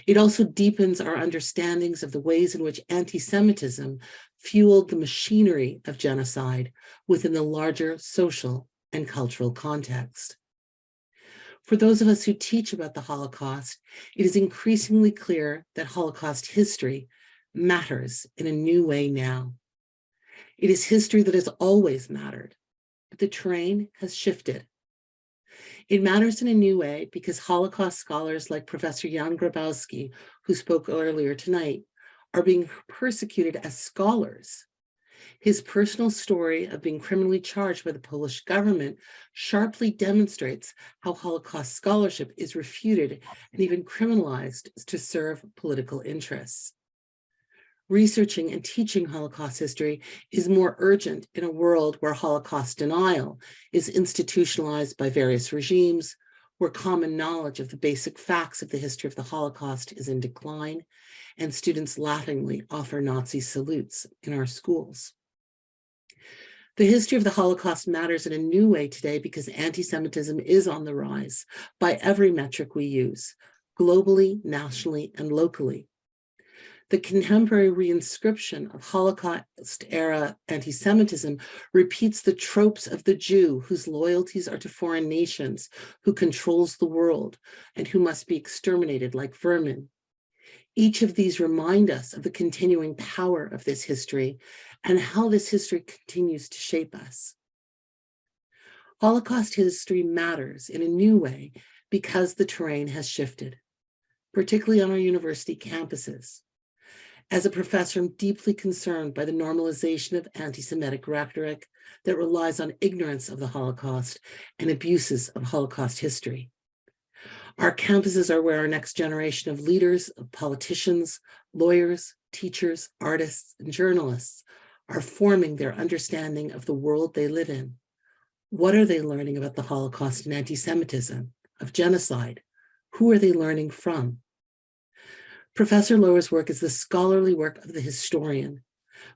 It also deepens our understandings of the ways in which anti-Semitism fueled the machinery of genocide within the larger social and cultural context. For those of us who teach about the Holocaust, it is increasingly clear that Holocaust history matters in a new way now. It is history that has always mattered, but the terrain has shifted. It matters in a new way because Holocaust scholars like Professor Jan Grabowski, who spoke earlier tonight, are being persecuted as scholars. His personal story of being criminally charged by the Polish government sharply demonstrates how Holocaust scholarship is refuted and even criminalized to serve political interests. Researching and teaching Holocaust history is more urgent in a world where Holocaust denial is institutionalized by various regimes, where common knowledge of the basic facts of the history of the Holocaust is in decline, and students laughingly offer Nazi salutes in our schools. The history of the Holocaust matters in a new way today because anti-Semitism is on the rise by every metric we use, globally, nationally, and locally. The contemporary reinscription of Holocaust-era anti-Semitism repeats the tropes of the Jew whose loyalties are to foreign nations, who controls the world, and who must be exterminated like vermin. Each of these remind us of the continuing power of this history and how this history continues to shape us. Holocaust history matters in a new way because the terrain has shifted, particularly on our university campuses. As a professor, I'm deeply concerned by the normalization of anti-Semitic rhetoric that relies on ignorance of the Holocaust and abuses of Holocaust history. Our campuses are where our next generation of leaders, of politicians, lawyers, teachers, artists, and journalists are forming their understanding of the world they live in. What are they learning about the Holocaust and anti-Semitism, of genocide? Who are they learning from? Professor Lower's work is the scholarly work of the historian,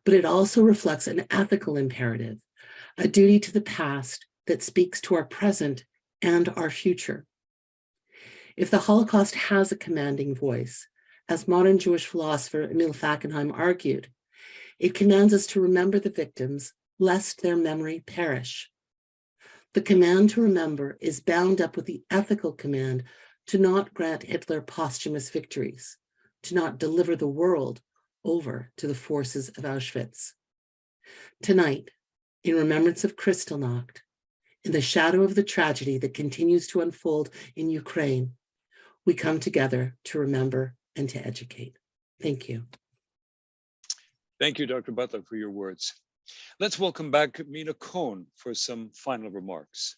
but it also reflects an ethical imperative, a duty to the past that speaks to our present and our future. If the Holocaust has a commanding voice, as modern Jewish philosopher Emil Fackenheim argued, it commands us to remember the victims, lest their memory perish. The command to remember is bound up with the ethical command to not grant Hitler posthumous victories, to not deliver the world over to the forces of Auschwitz. Tonight, in remembrance of Kristallnacht, in the shadow of the tragedy that continues to unfold in Ukraine, we come together to remember and to educate. Thank you. Thank you, Dr. Butler, for your words. Let's welcome back Mina Cohn for some final remarks.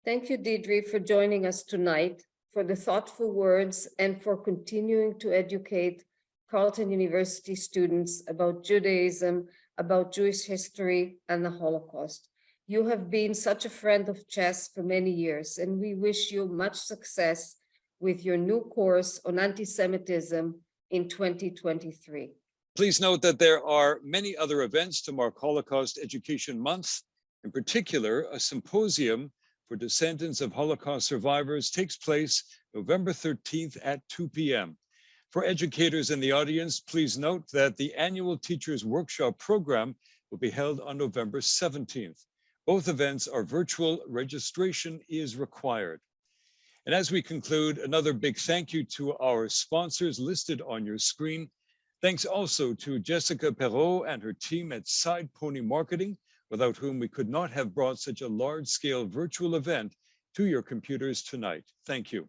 Thank you, Deirdre, for joining us tonight, for the thoughtful words, and for continuing to educate Carleton University students about Judaism, about Jewish history, and the Holocaust. You have been such a friend of chess for many years, and we wish you much success with your new course on anti-Semitism in 2023. Please note that there are many other events to mark Holocaust Education Month. In particular, a symposium for descendants of Holocaust survivors takes place November 13th at 2 p.m. For educators in the audience, please note that the annual Teachers Workshop program will be held on November 17th. Both events are virtual. Registration is required. And as we conclude, another big thank you to our sponsors listed on your screen. Thanks also to Jessica Perrault and her team at Side Pony Marketing, without whom we could not have brought such a large-scale virtual event to your computers tonight. Thank you.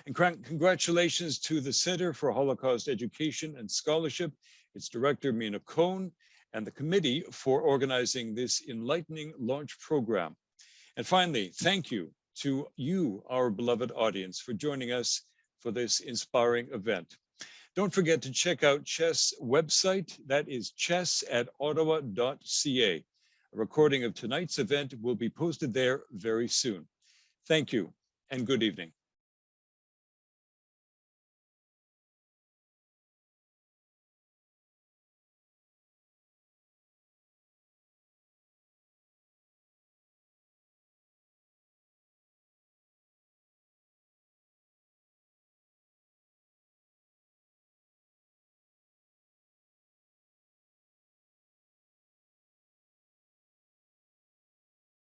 And congratulations to the Center for Holocaust Education and Scholarship, its director, Mina Cohn, and the committee for organizing this enlightening launch program. And finally, thank you to you, our beloved audience, for joining us for this inspiring event. Don't forget to check out Chess' website, that is chess@ottawa.ca. A recording of tonight's event will be posted there very soon. Thank you and good evening.